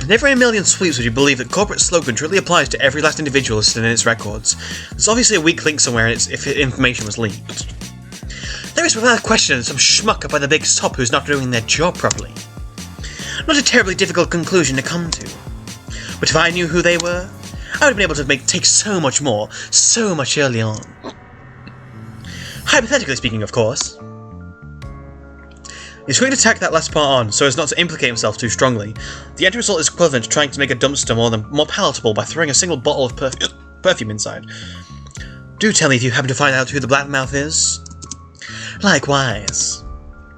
Never in a million sweeps would you believe that corporate slogan truly applies to every last individual listed in its records. There's obviously a weak link somewhere if information was leaked. There is without question some schmuck up by the big top who's not doing their job properly. Not a terribly difficult conclusion to come to. But if I knew who they were, I would have been able to take so much more, so much early on. Hypothetically speaking, of course. He's going to tack that last part on, so as not to implicate himself too strongly. The end result is equivalent to trying to make a dumpster more palatable by throwing a single bottle of perfume inside. Do tell me if you happen to find out who the Blabbermouth is. Likewise.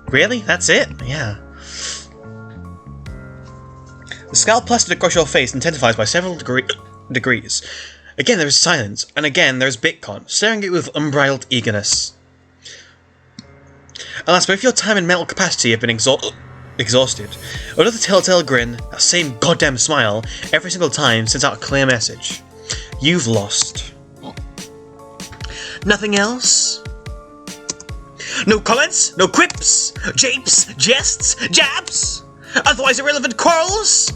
Really? That's it? Yeah. The scowl plastered across your face intensifies by several degrees. Again there is silence, and again there is bytcon, staring at you with unbridled eagerness. Alas, both your time and mental capacity have been exhausted. Another telltale grin, that same goddamn smile, every single time sends out a clear message. You've lost. Nothing else? No comments? No quips? Japes? Jests? Jabs? Otherwise irrelevant quarrels?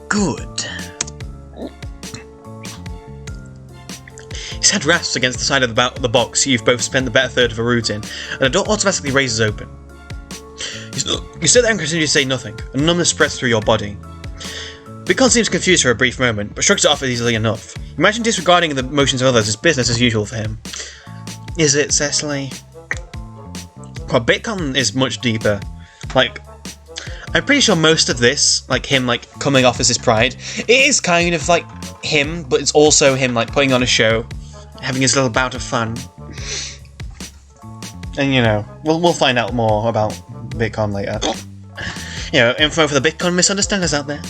Good. His head rasps against the side of the box you've both spent the better third of a route in, and the door automatically raises open. You sit there and continue to say nothing, and numbness spreads through your body. bytcon seems confused for a brief moment, but shrugs it off easily enough. Imagine disregarding the motions of others is business as usual for him. Is it, Cecily? Well, bytcon is much deeper. I'm pretty sure most of this, him, coming off as his pride, it is kind of, him, but it's also him, putting on a show, having his little bout of fun. And, we'll find out more about bytcon later. Info for the bytcon misunderstanders out there.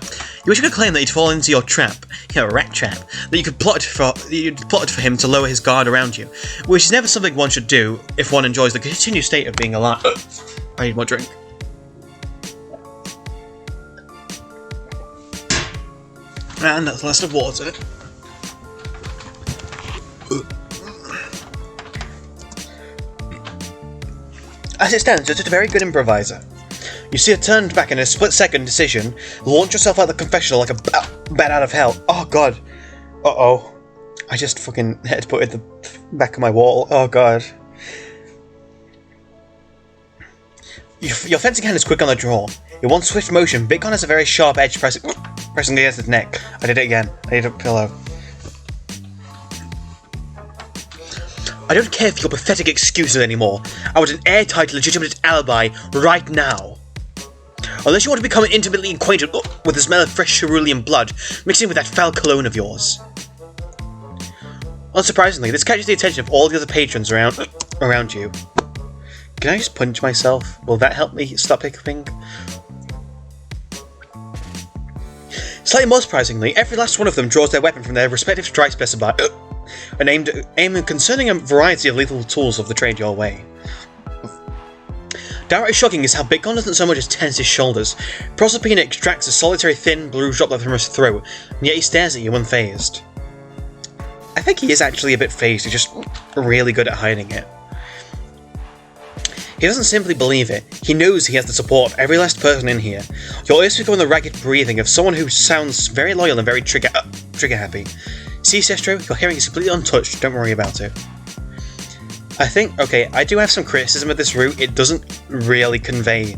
You wish you could claim that he'd fall into your trap, rat trap, that you'd plotted for him to lower his guard around you, which is never something one should do if one enjoys the continued state of being alive. I need more drink. And that's the last of water. As it stands, you're just a very good improviser. You see it turned back in a split-second decision, launch yourself out of the confessional like a bat out of hell. Oh god. Uh-oh. I just fucking headbutted the back of my wall. Oh god. Your fencing hand is quick on the draw. In one swift motion, bytcon has a very sharp edge pressing against his neck. I did it again. I need a pillow. I don't care for your pathetic excuses anymore. I want an airtight, legitimate alibi right now. Unless you want to become intimately acquainted with the smell of fresh cerulean blood mixed in with that foul cologne of yours. Unsurprisingly, this catches the attention of all the other patrons around you. Can I just punch myself? Will that help me stop hiccuping? Slightly more surprisingly, every last one of them draws their weapon from their respective strike specified and aim concerning a variety of lethal tools of the trade your way. Downright shocking is how bytcon doesn't so much as tense his shoulders. Proserpina extracts a solitary thin blue droplet from his throat, and yet he stares at you unfazed. I think he is actually a bit phased, he's just really good at hiding it. He doesn't simply believe it, he knows he has the support of every last person in here. Your ears become the ragged breathing of someone who sounds very loyal and very trigger happy. See, Sestro, your hearing is completely untouched, don't worry about it. I think, okay, I do have some criticism of this route. It doesn't really convey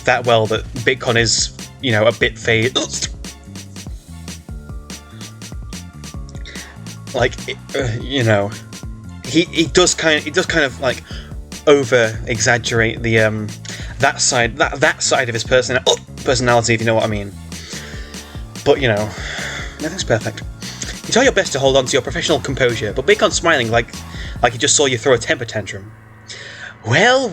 that well that bytcon is, you know, a bit phased. Like, you know, he does kind of like over exaggerate the that side of his personality, if you know what I mean. But you know, nothing's perfect. You try your best to hold on to your professional composure, but bytcon's smiling like he just saw you throw a temper tantrum. Well.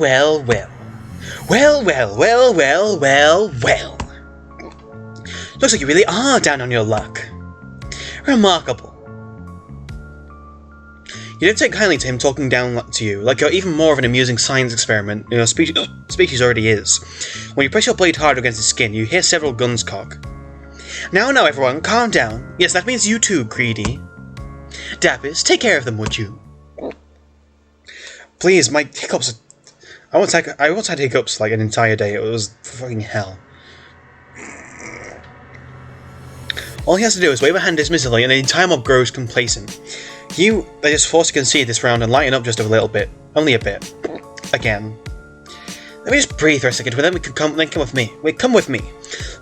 Looks like you really are down on your luck. Remarkable. You don't take kindly to him talking down to you, like you're even more of an amusing science experiment your species already is. When you press your blade hard against his skin, you hear several guns cock. Now, everyone, calm down. Yes, that means you too, Greedy. Dappers, take care of them, would you? Please, my hiccups I once had hiccups like an entire day. It was fucking hell. All he has to do is wave a hand dismissively and the entire mob grows complacent. They just forced to concede this round and lighten up just a little bit. Only a bit. Again. Let me just breathe for a second, then come with me. Come with me.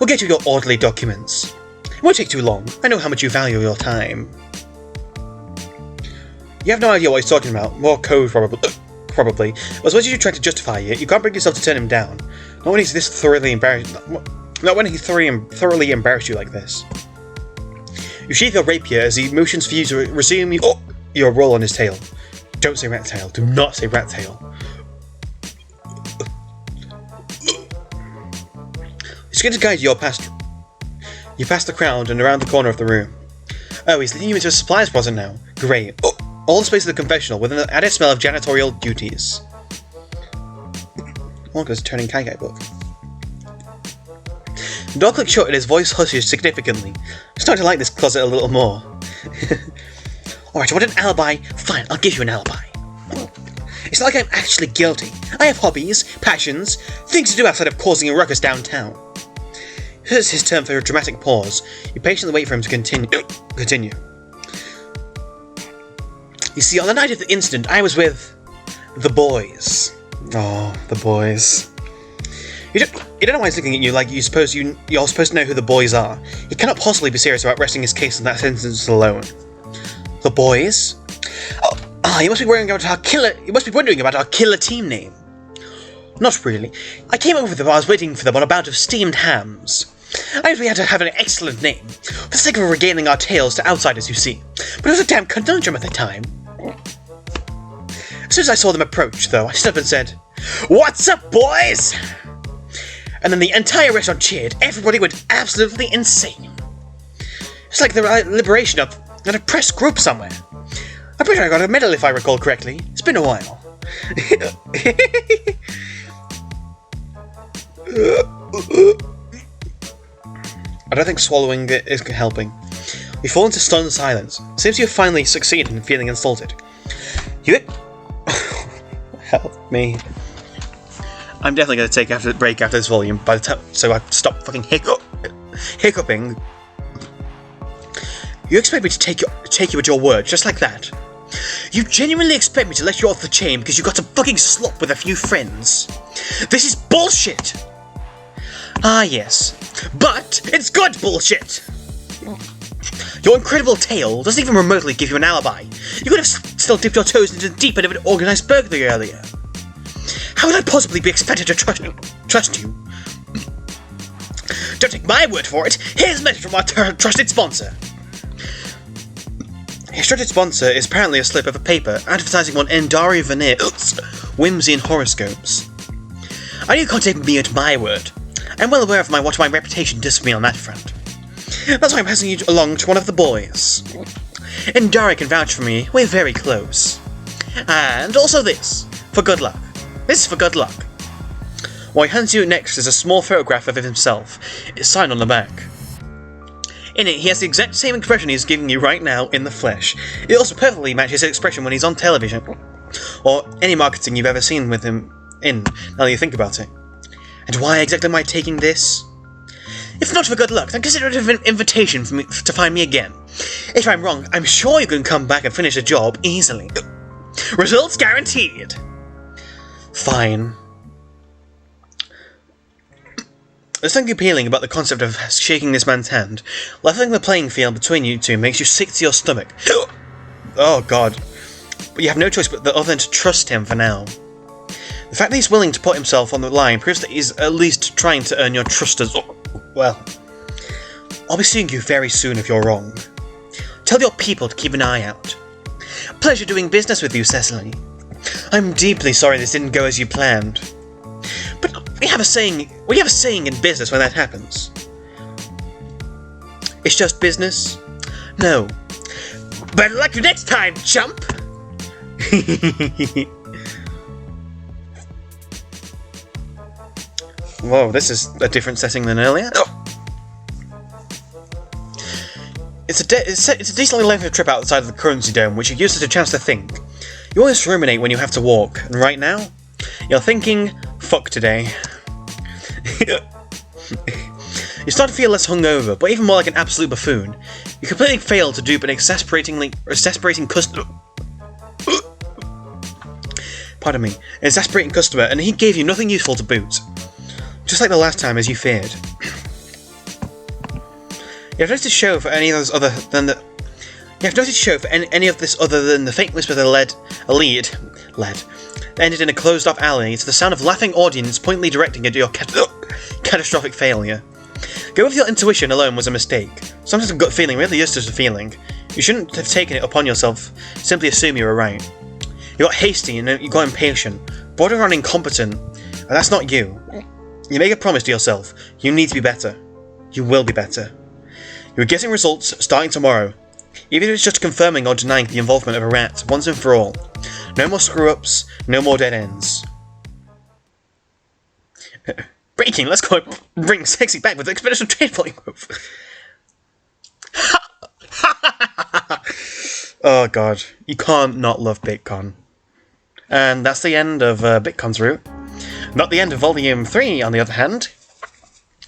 We'll get you your orderly documents. It won't take too long. I know how much you value your time. You have no idea what he's talking about. More code, probably. As much as you try to justify it, you can't bring yourself to turn him down. Not when he's this thoroughly embarrassed. Not when he thoroughly embarrassed you like this. You sheath your rapier as he motions for you to resume your roll on his tail. Don't say rat tail. Do not say rat tail. He's going to guide you past the crowd and around the corner of the room. Oh, he's leading you into a supplies closet now. Great. All the space of the confessional with an added smell of janitorial duties. Olga's turning Kai book. The door clicks shut and his voice hushes significantly. I'm starting to like this closet a little more. Alright, you want an alibi? Fine, I'll give you an alibi. It's not like I'm actually guilty. I have hobbies, passions, things to do outside of causing a ruckus downtown. Here's his turn for a dramatic pause. You patiently wait for him to continue. You see, on the night of the incident, I was with the boys. Oh, the boys. You don't know why he's looking at you like you're supposed to know who the boys are. He cannot possibly be serious about resting his case on that sentence alone. The boys? You must be wondering about our killer team name. Not really. I came over them while I was waiting for them on a bout of steamed hams. I knew we had to have an excellent name, for the sake of regaling our tails to outsiders, you see. But it was a damn conundrum at the time. As soon as I saw them approach, though, I stood up and said, "What's up, boys?" And then the entire restaurant cheered. Everybody went absolutely insane. It's like the liberation of an oppressed group somewhere. I'm pretty sure I got a medal if I recall correctly. It's been a while. I don't think swallowing it is helping. You fall into stunned silence. Seems you've finally succeeded in feeling insulted. Help me. I'm definitely going to take a break after this volume so I stop fucking hiccuping. You expect me to take you at your word, just like that? You genuinely expect me to let you off the chain because you got some fucking slop with a few friends? This is bullshit! Ah, yes. But it's good bullshit! Your incredible tale doesn't even remotely give you an alibi. You could have still dipped your toes into the deep end of an organised burglary earlier. How would I possibly be expected to trust you? Don't take my word for it. Here's a message from our trusted sponsor. His trusted sponsor is apparently a slip of a paper advertising one Endari Veneer whimsy and horoscopes. I know you can't take me at my word. I'm well aware of what my reputation does for me on that front. That's why I'm passing you along to one of the boys. And Dari can vouch for me, we're very close. And also this, for good luck. This is for good luck. What he hands you next is a small photograph of himself. It's signed on the back. In it, he has the exact same expression he's giving you right now in the flesh. It also perfectly matches his expression when he's on television, or any marketing you've ever seen with him in, now that you think about it. And why exactly am I taking this? If not for good luck, then consider it an invitation for me to find me again. If I'm wrong, I'm sure you can come back and finish the job easily. Results guaranteed! Fine. There's something appealing about the concept of shaking this man's hand. Leveling the playing field between you two makes you sick to your stomach. Oh god. But you have no choice but other than to trust him for now. The fact that he's willing to put himself on the line proves that he's at least trying to earn your trust as well. I'll be seeing you very soon if you're wrong. Tell your people to keep an eye out. Pleasure doing business with you, Cecily. I'm deeply sorry this didn't go as you planned. But we have a saying in business when that happens. It's just business? No. Better luck next time, chump! Whoa, this is a different setting than earlier. Oh. It's a decently lengthy trip outside of the currency dome, which you use as a chance to think. You always ruminate when you have to walk, and right now, you're thinking, fuck today. You start to feel less hungover, but even more like an absolute buffoon. You completely fail to dupe an exasperating customer. Pardon me, an exasperating customer, and he gave you nothing useful to boot. Just like the last time, as you feared. You have nothing to show for any of this other than the. You have nothing to show for any of this other than the faint whisper that lead ended in a closed-off alley to the sound of laughing audience pointedly directing at your catastrophic failure. Go with your intuition alone was a mistake. Sometimes a gut feeling really is just a feeling. You shouldn't have taken it upon yourself. Simply assume you were right. You got hasty and you got impatient, bordering on incompetent, and that's not you. You make a promise to yourself. You need to be better. You will be better. You're getting results starting tomorrow. Even if it's just confirming or denying the involvement of a rat, once and for all. No more screw-ups, no more dead ends. Breaking, let's go bring sexy back with exponential trade volume growth. Oh god, you can't not love BitCon. And that's the end of BitCon's route. Not the end of Volume 3, on the other hand.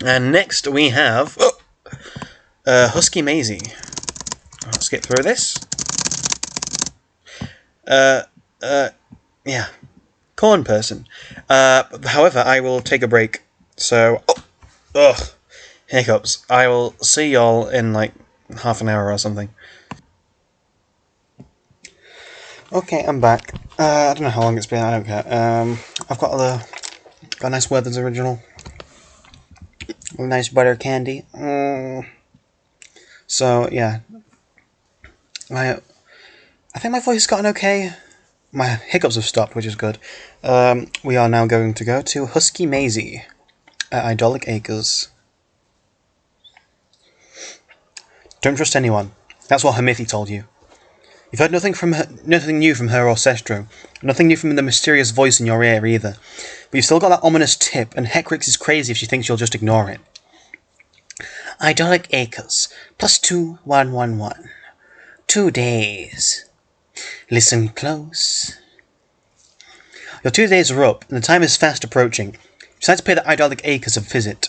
And next we have Husky Maisie. I'll skip through this. Yeah. Corn person. However, I will take a break. So, hiccups. I will see y'all in like half an hour or something. Okay, I'm back. I don't know how long it's been, I don't care. I've got a nice Werther's original. A nice butter candy. So, yeah. I think my voice has gotten okay. My hiccups have stopped, which is good. We are now going to go to Husky Maisie at Idyllic Acres. Don't trust anyone. That's what Hamithi told you. You've heard nothing new from her or Sestro. Nothing new from the mysterious voice in your ear either. But you've still got that ominous tip, and Heckrix is crazy if she thinks you'll just ignore it. Idyllic Acres, +2111. 2 days. Listen close. Your 2 days are up, and the time is fast approaching. You decide to pay the Idyllic Acres a visit.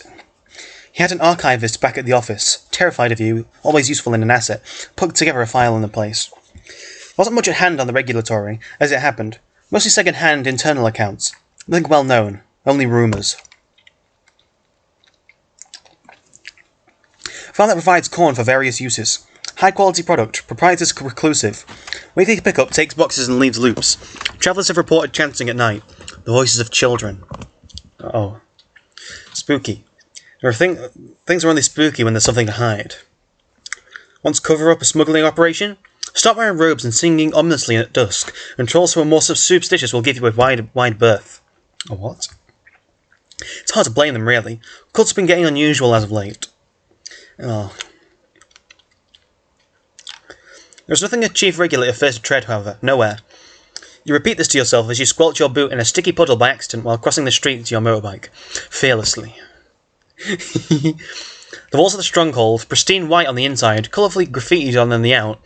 He had an archivist back at the office, terrified of you, always useful in an asset, put together a file in the place. There wasn't much at hand on the regulatory, as it happened. Mostly second-hand internal accounts. Nothing well known, only rumours. File that provides corn for various uses. High-quality product, proprietor's reclusive. Weekly pickup takes boxes and leaves loops. Travellers have reported chanting at night. The voices of children. Uh-oh. Spooky. Things are only spooky when there's something to hide. Want to cover up a smuggling operation? Start wearing robes and singing ominously at dusk, and trolls who are more superstitious will give you a wide berth. A what? It's hard to blame them, really. Cults have been getting unusual as of late. Oh. There is nothing a chief regulator fears to tread, however. Nowhere. You repeat this to yourself as you squelch your boot in a sticky puddle by accident while crossing the street to your motorbike. Fearlessly. The walls of the stronghold, pristine white on the inside, colourfully graffitied on the out,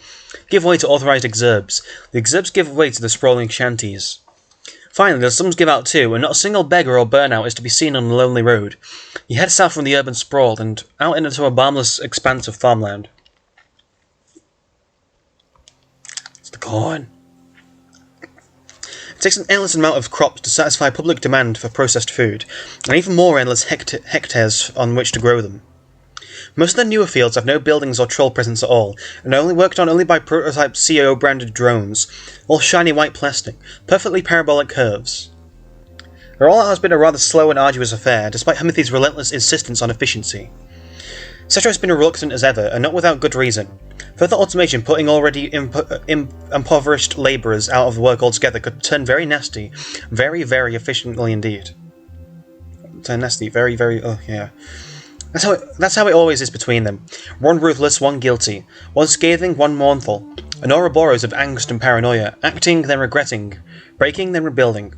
give way to authorised exurbs. The exurbs give way to the sprawling shanties. Finally, the slums give out too, and not a single beggar or burnout is to be seen on the lonely road. You head south from the urban sprawl and out into a boundless expanse of farmland. It's the corn. It takes an endless amount of crops to satisfy public demand for processed food, and even more endless hectares on which to grow them. Most of the newer fields have no buildings or troll presence at all, and are worked on only by prototype CO-branded drones, all shiny white plastic, perfectly parabolic curves. It all has been a rather slow and arduous affair, despite Himothy's relentless insistence on efficiency. Cetera has been reluctant as ever, and not without good reason. Further automation putting already impoverished labourers out of work altogether could turn very nasty, very, very efficiently indeed. Turn nasty, very, very, oh yeah. That's how it always is between them. One ruthless, one guilty. One scathing, one mournful. An Ouroboros of angst and paranoia, acting, then regretting. Breaking, then rebuilding.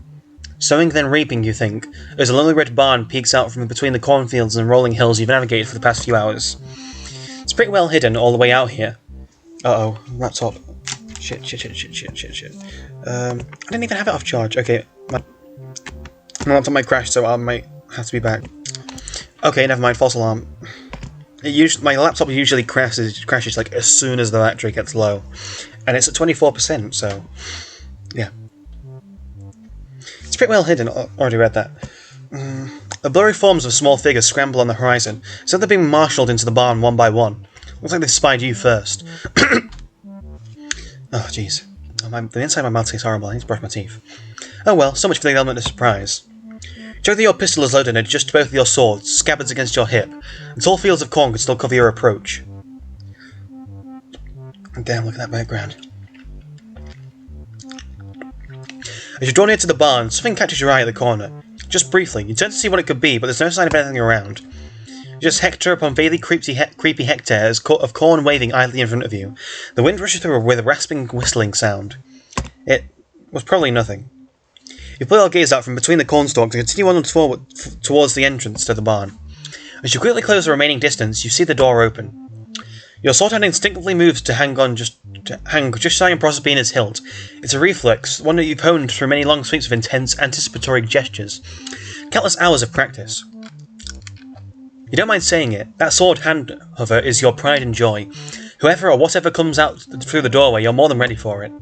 Sowing, then reaping, you think, as a lonely red barn peeks out from between the cornfields and rolling hills you've navigated for the past few hours. It's pretty well hidden all the way out here. Uh-oh, laptop. Shit. I didn't even have it off charge. Okay, my laptop might crash, so I might have to be back. Okay, never mind, false alarm. My laptop usually crashes like as soon as the battery gets low. And it's at 24%, so yeah. It's pretty well hidden, already read that. The blurry forms of small figures scramble on the horizon, so they're being marshalled into the barn one by one. Looks like they spied you first. Oh, jeez. The inside of my mouth tastes horrible, I need to brush my teeth. Oh well, so much for the element of surprise. Check that your pistol is loaded and adjust both of your swords, scabbards against your hip, and tall fields of corn can still cover your approach. Damn, look at that background. As you draw near to the barn, something catches your eye at the corner. Just briefly, you turn to see what it could be, but there's no sign of anything around. Just hectare upon vaguely creepy hectares of corn waving idly in front of you. The wind rushes through with a rasping, whistling sound. It was probably nothing. You pull your gaze out from between the cornstalks and continue on forward towards the entrance to the barn. As you quickly close the remaining distance, you see the door open. Your sword hand instinctively moves to hang just shy on Proserpina's hilt. It's a reflex, one that you've honed through many long sweeps of intense, anticipatory gestures. Countless hours of practice. You don't mind saying it, that sword hand hover is your pride and joy. Whoever or whatever comes out through the doorway, you're more than ready for it.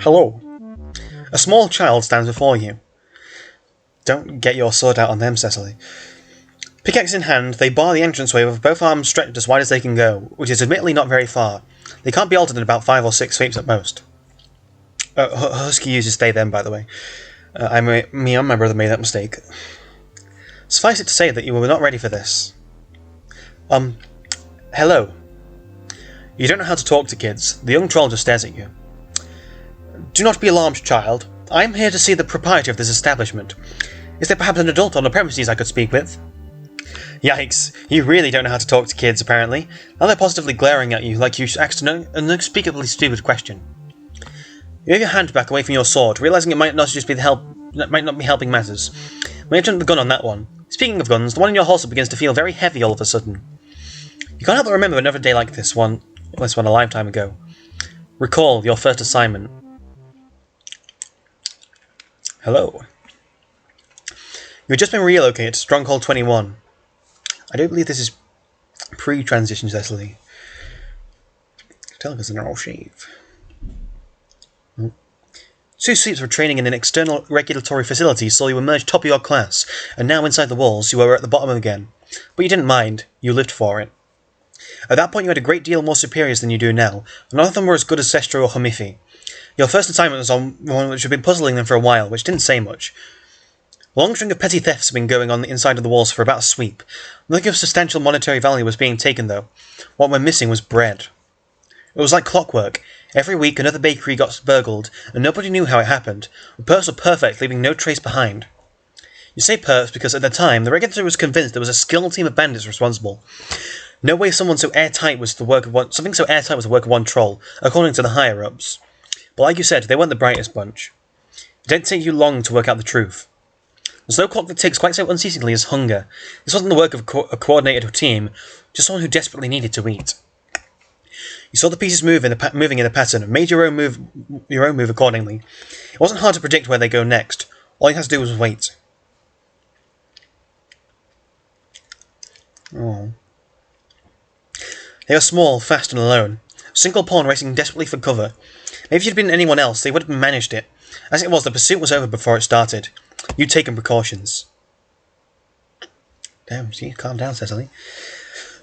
Hello. A small child stands before you. Don't get your sword out on them, Cecily. Pickaxe in hand, they bar the entranceway with both arms stretched as wide as they can go, which is admittedly not very far. They can't be altered in about 5 or 6 sweeps at most. Husky uses they them, by the way. Me and my brother made that mistake. Suffice it to say that you were not ready for this. Hello. You don't know how to talk to kids. The young troll just stares at you. Do not be alarmed, child. I am here to see the proprietor of this establishment. Is there perhaps an adult on the premises I could speak with? Yikes, you really don't know how to talk to kids, apparently. Now they're positively glaring at you like you asked an unspeakably stupid question. You have your hand back away from your sword, realising it might not be helping matters. May have jumped the gun on that one. Speaking of guns, the one in your holster begins to feel very heavy all of a sudden. You can't help but remember another day like this one a lifetime ago. Recall your first assignment. Hello. You had just been relocated to Stronghold 21. I do believe this is pre-transition, Cecily. Tell because they're all shave. 2 sweeps of training in an external regulatory facility saw you emerge top of your class, and now inside the walls you were at the bottom again. But you didn't mind. You lived for it. At that point you had a great deal more superiors than you do now, and none of them were as good as Sestro or Homifi. Your first assignment was on one which had been puzzling them for a while, which didn't say much. A long string of petty thefts had been going on the inside of the walls for about a sweep. Nothing of substantial monetary value was being taken, though. What went missing was bread. It was like clockwork. Every week another bakery got burgled, and nobody knew how it happened. The perps were perfect, leaving no trace behind. You say perps because at the time, the regulator was convinced there was a skilled team of bandits responsible. No way something so airtight was the work of one troll, according to the higher-ups. But like you said, they weren't the brightest bunch. It didn't take you long to work out the truth. There's no clock that ticks quite so unceasingly as hunger. This wasn't the work of a coordinated team, just someone who desperately needed to eat. You saw the pieces moving in a pattern, and made your own move accordingly. It wasn't hard to predict where they go next. All you had to do was wait. Oh. They were small, fast, and alone. A single pawn racing desperately for cover. Maybe if you'd been anyone else, they would have managed it. As it was, the pursuit was over before it started. You'd taken precautions. Damn, see, calm down, Cecily.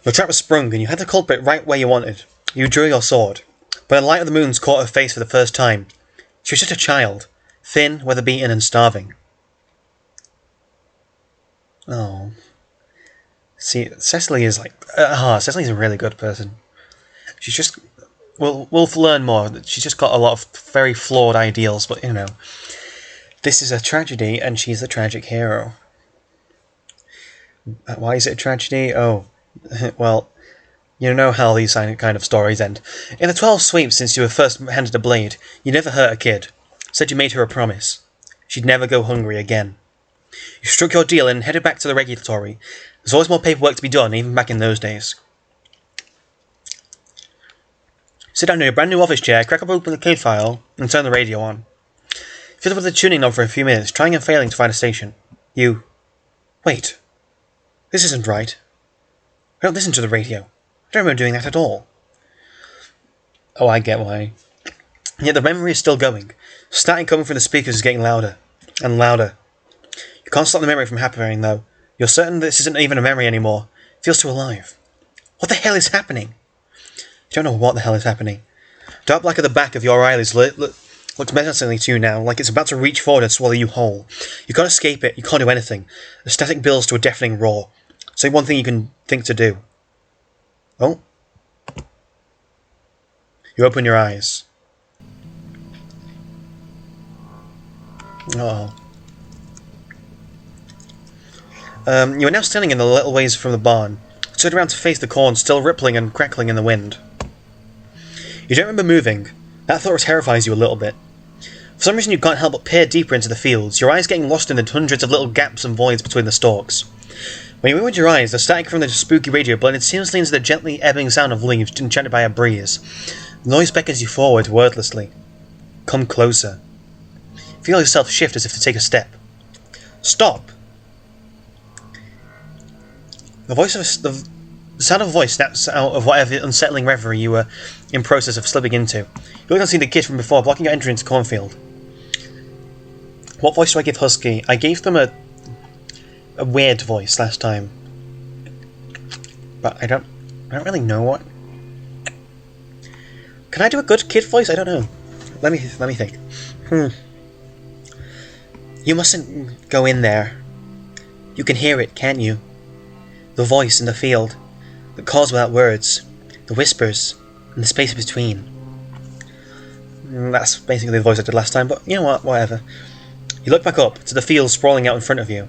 Your trap was sprung, and you had the culprit right where you wanted. You drew your sword. But the light of the moons caught her face for the first time. She was just a child, thin, weather-beaten, and starving. Oh. See, Cecily is like... Cecily's a really good person. She's just... We'll learn more. She's just got a lot of very flawed ideals, but, you know... This is a tragedy, and she's the tragic hero. Why is it a tragedy? Oh, well, you know how these kind of stories end. In the 12 sweeps since you were first handed a blade, you never hurt a kid. Said you made her a promise. She'd never go hungry again. You struck your deal and headed back to the regulatory. There's always more paperwork to be done, even back in those days. Sit down in your brand new office chair, crack open the code file, and turn the radio on. Fiddle with the tuning knob for a few minutes, trying and failing to find a station. Wait. This isn't right. I don't listen to the radio. I don't remember doing that at all. Oh, I get why. Yet the memory is still going. Static coming from the speakers is getting louder and louder. You can't stop the memory from happening, though. You're certain this isn't even a memory anymore. It feels too alive. What the hell is happening? You don't know what the hell is happening. Dark black at the back of your eyelids looks menacingly to you now, like it's about to reach forward and swallow you whole. You can't escape it, you can't do anything. The static builds to a deafening roar. Say one thing you can think to do. Oh. You open your eyes. Oh. You are now standing in a little ways from the barn. Turned around to face the corn still rippling and crackling in the wind. You don't remember moving. That thought terrifies you a little bit. For some reason you can't help but peer deeper into the fields, your eyes getting lost in the hundreds of little gaps and voids between the stalks. When you opened your eyes, the static from the spooky radio blended seamlessly into the gently ebbing sound of leaves enchanted by a breeze. The noise beckons you forward wordlessly. Come closer. Feel yourself shift as if to take a step. Stop! The sound of a voice snaps out of whatever unsettling reverie you were in process of slipping into. You look and see the kid from before blocking your entry into cornfield. What voice do I give Husky? I gave them a weird voice last time. But I don't really know what. Can I do a good kid voice? I don't know. Let me think. You mustn't go in there. You can hear it, can't you? The voice in the field. The calls without words. The whispers. And the space between. That's basically the voice I did last time, but you know what? Whatever. You look back up to the field sprawling out in front of you.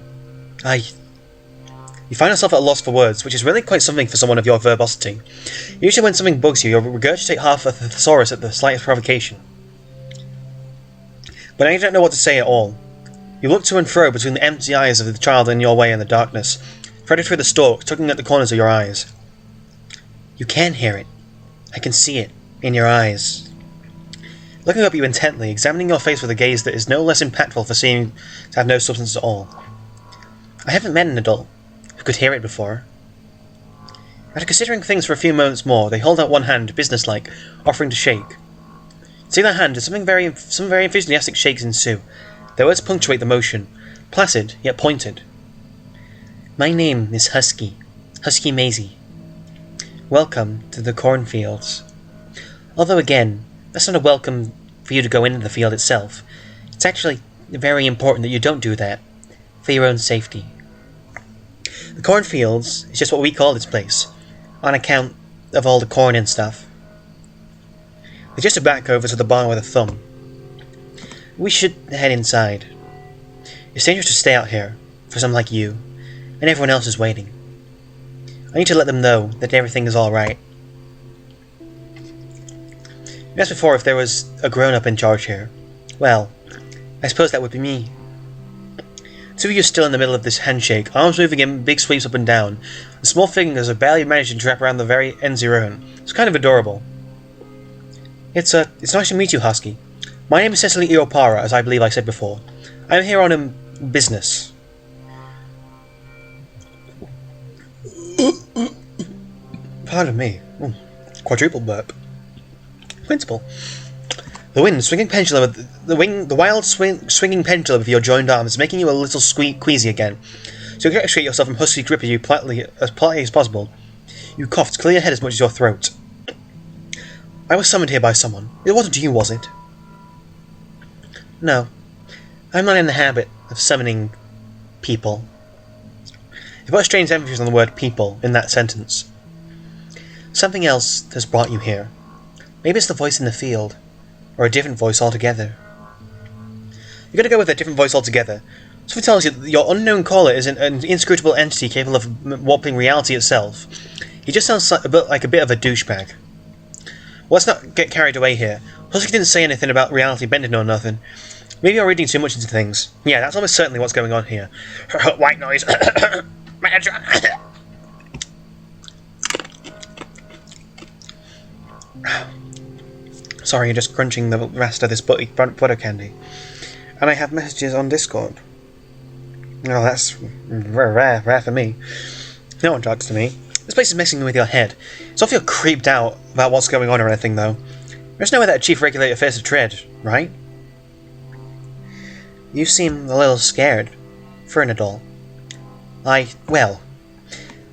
You find yourself at a loss for words, which is really quite something for someone of your verbosity. Usually when something bugs you, you'll regurgitate half a thesaurus at the slightest provocation. But now you don't know what to say at all. You look to and fro between the empty eyes of the child in your way in the darkness, threaded through the stalk, tugging at the corners of your eyes. You can hear it. I can see it. In your eyes. Looking up at you intently, examining your face with a gaze that is no less impactful for seeming to have no substance at all. I haven't met an adult who could hear it before. After considering things for a few moments more, they hold out one hand, businesslike, offering to shake. Seeing that hand, some very enthusiastic shakes ensue. Their words punctuate the motion, placid yet pointed. My name is Husky Maisie. Welcome to the cornfields. Although again, that's not a welcome for you to go into the field itself. It's actually very important that you don't do that, for your own safety. The cornfields is just what we call this place, on account of all the corn and stuff. They just back over to the barn with a thumb. We should head inside. It's dangerous to stay out here, for some like you, and everyone else is waiting. I need to let them know that everything is alright. You asked before if there was a grown-up in charge here. Well, I suppose that would be me. Two of you are still in the middle of this handshake, arms moving in big sweeps up and down. The small fingers are barely managing to wrap around the very ends of your own. It's kind of adorable. It's nice to meet you, Husky. My name is Cecily Iopara, as I believe I said before. I am here on business. Pardon me. Quadruple burp. Principal. The wind swinging pendulum, the wild swinging pendulum of your joined arms is making you a little queasy again. So you extricate yourself from Husky's grip as politely as possible. You coughed to clear your head as much as your throat. I was summoned here by someone. It wasn't you, was it? No. I'm not in the habit of summoning people. You put a strange emphasis on the word people in that sentence. Something else has brought you here. Maybe it's the voice in the field. Or a different voice altogether. You're gonna go with a different voice altogether. Something tells you that your unknown caller is an inscrutable entity capable of warping reality itself. He just sounds like a bit of a douchebag. Well, let's not get carried away here. Husky didn't say anything about reality bending or nothing. Maybe you're reading too much into things. Yeah, that's almost certainly what's going on here. White noise. Sorry, you're just crunching the rest of this butter candy. And I have messages on Discord. Oh, that's rare for me. No one talks to me. This place is messing with your head. It's not feel creeped out about what's going on or anything, though. There's no way that a chief regulator fears to tread, right? You seem a little scared for an adult. Well,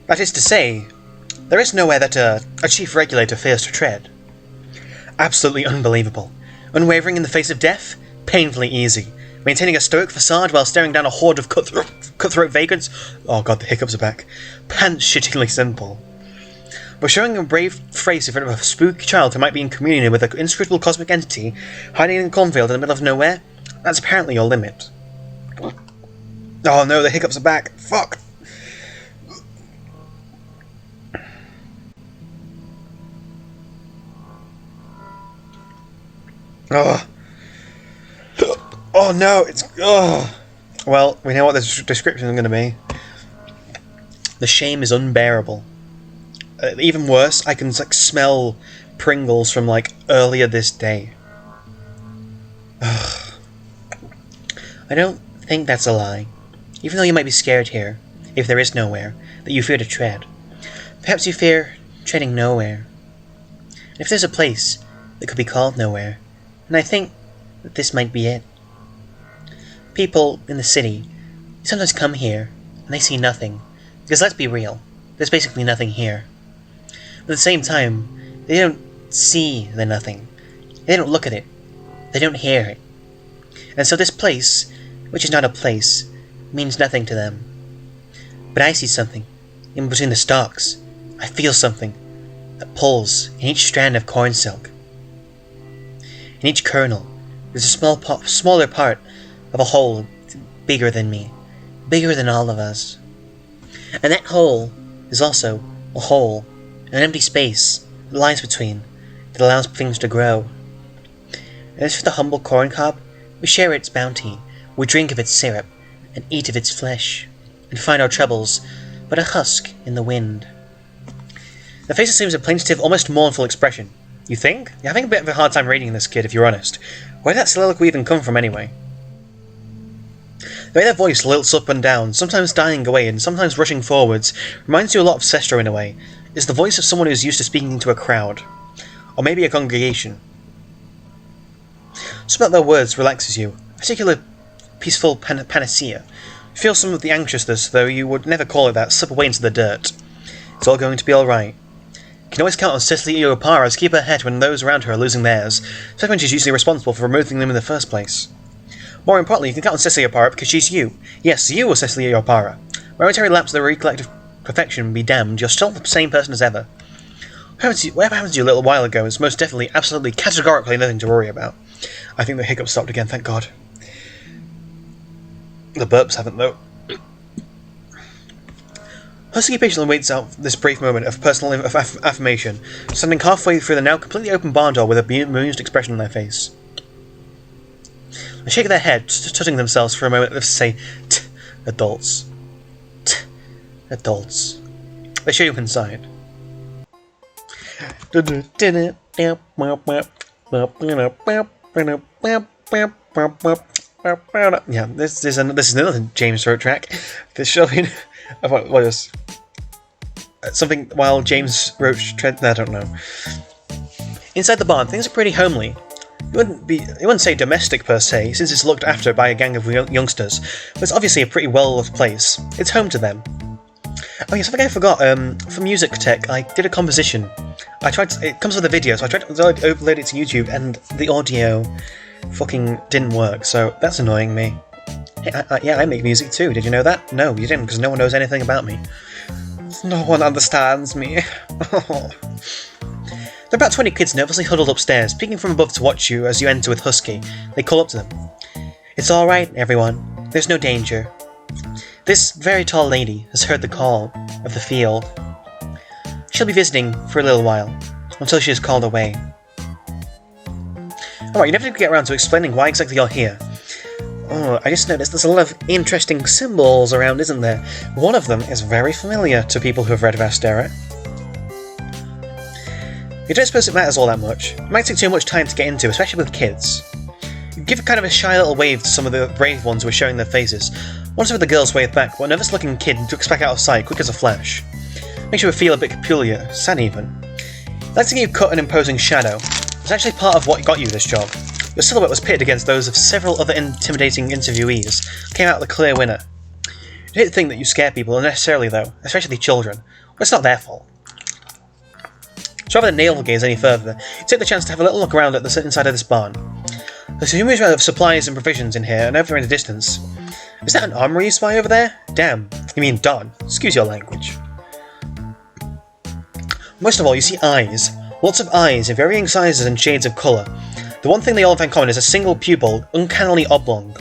that is to say, there is nowhere that a chief regulator fears to tread. Absolutely unbelievable. Unwavering in the face of death? Painfully easy. Maintaining a stoic facade while staring down a horde of cutthroat vagrants? Oh god, the hiccups are back. Pants-shittingly simple. But showing a brave face in front of a spooky child who might be in communion with an inscrutable cosmic entity hiding in a cornfield in the middle of nowhere? That's apparently your limit. Oh no, the hiccups are back. Fuck! Oh. Oh no, it's... Oh. Well, we know what the description is going to be. The shame is unbearable. Even worse, I can smell Pringles from earlier this day. Ugh. I don't think that's a lie. Even though you might be scared here, if there is nowhere, that you fear to tread. Perhaps you fear treading nowhere. And if there's a place that could be called nowhere, and I think that this might be it. People in the city sometimes come here, and they see nothing. Because let's be real, there's basically nothing here. But at the same time, they don't see the nothing. They don't look at it. They don't hear it. And so this place, which is not a place, means nothing to them. But I see something. In between the stalks, I feel something that pulls in each strand of corn silk. In each kernel, there's a smaller part of a whole bigger than me, bigger than all of us. And that whole is also a hole, an empty space that lies between, that allows things to grow. And as for the humble corn cob, we share its bounty, we drink of its syrup, and eat of its flesh, and find our troubles but a husk in the wind. The face assumes a plaintive, almost mournful expression. You think? You're having a bit of a hard time reading this, kid, if you're honest. Where did that soliloquy even come from, anyway? The way their voice lilts up and down, sometimes dying away and sometimes rushing forwards, reminds you a lot of Sestro in a way. It's the voice of someone who's used to speaking to a crowd. Or maybe a congregation. Something about their words relaxes you. A particular peaceful panacea. You feel some of the anxiousness, though you would never call it that, slip away into the dirt. It's all going to be alright. You can always count on Cecily Iopara to keep her head when those around her are losing theirs, especially when she's usually responsible for removing them in the first place. More importantly, you can count on Cecily Iopara because she's you. Yes, you are Cecily Iopara. Momentary lapse of the recollective perfection be damned, you're still the same person as ever. Whatever happened to you a little while ago is most definitely, absolutely, categorically nothing to worry about. I think the hiccup stopped again, thank God. The burps haven't, though. Husky patiently waits out this brief moment of personal affirmation, standing halfway through the now completely open barn door with a bemused expression on their face. They shake their head, tutting themselves for a moment as they say, "T, adults. T, adults." They show you inside. Yeah, this is another James wrote track. This showing what is something while James wrote. I don't know. Inside the barn, things are pretty homely. You wouldn't say domestic per se, since it's looked after by a gang of youngsters, but it's obviously a pretty well-loved place. It's home to them. Oh yeah, something I forgot. For music tech, I did a composition. It comes with a video, so I tried to upload it to YouTube, and the audio fucking didn't work, so that's annoying me. Hey, I make music too, did you know that? No, you didn't, because no one knows anything about me. No one understands me. There are about 20 kids nervously huddled upstairs, peeking from above to watch you as you enter with Husky. They call up to them. "It's alright, everyone. There's no danger. This very tall lady has heard the call of the field. She'll be visiting for a little while, until she is called away." Alright, you never did get around to explaining why exactly you're here. Oh, I just noticed there's a lot of interesting symbols around, isn't there? One of them is very familiar to people who have read Vastera. You don't suppose it matters all that much. It might take too much time to get into, especially with kids. You give kind of a shy little wave to some of the brave ones who are showing their faces. One of the girls waved back, but a nervous-looking kid ducks back out of sight, quick as a flash. Makes you feel a bit peculiar, sad even. That thing you cut an imposing shadow was actually part of what got you this job. Your silhouette was pitted against those of several other intimidating interviewees, came out the clear winner. You don't think that you scare people unnecessarily though, especially children. Well, it's not their fault. So rather than navel-gaze any further, you take the chance to have a little look around at the inside of this barn. There's a huge amount of supplies and provisions in here, and over in the distance. Is that an armory you spy over there? Damn. You mean Don. Excuse your language. Most of all, you see eyes. Lots of eyes in varying sizes and shades of colour. The one thing they all have in common is a single pupil, uncannily oblong.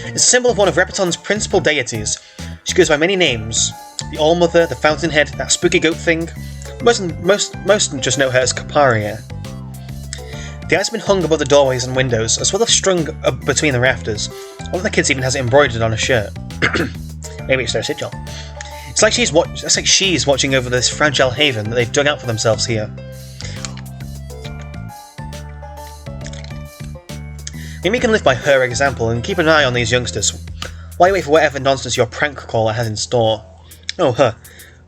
It's a symbol of one of Repeton's principal deities. She goes by many names. The All-Mother, the Fountainhead, that spooky goat thing. Most just know her as Caparia. The eyes have been hung above the doorways and windows, as well as strung between the rafters. One of the kids even has it embroidered on a shirt. Maybe it's their sigil. It's like she's watching over this fragile haven that they've dug out for themselves here. Maybe you can live by her example and keep an eye on these youngsters, while you wait for whatever nonsense your prank caller has in store. Oh,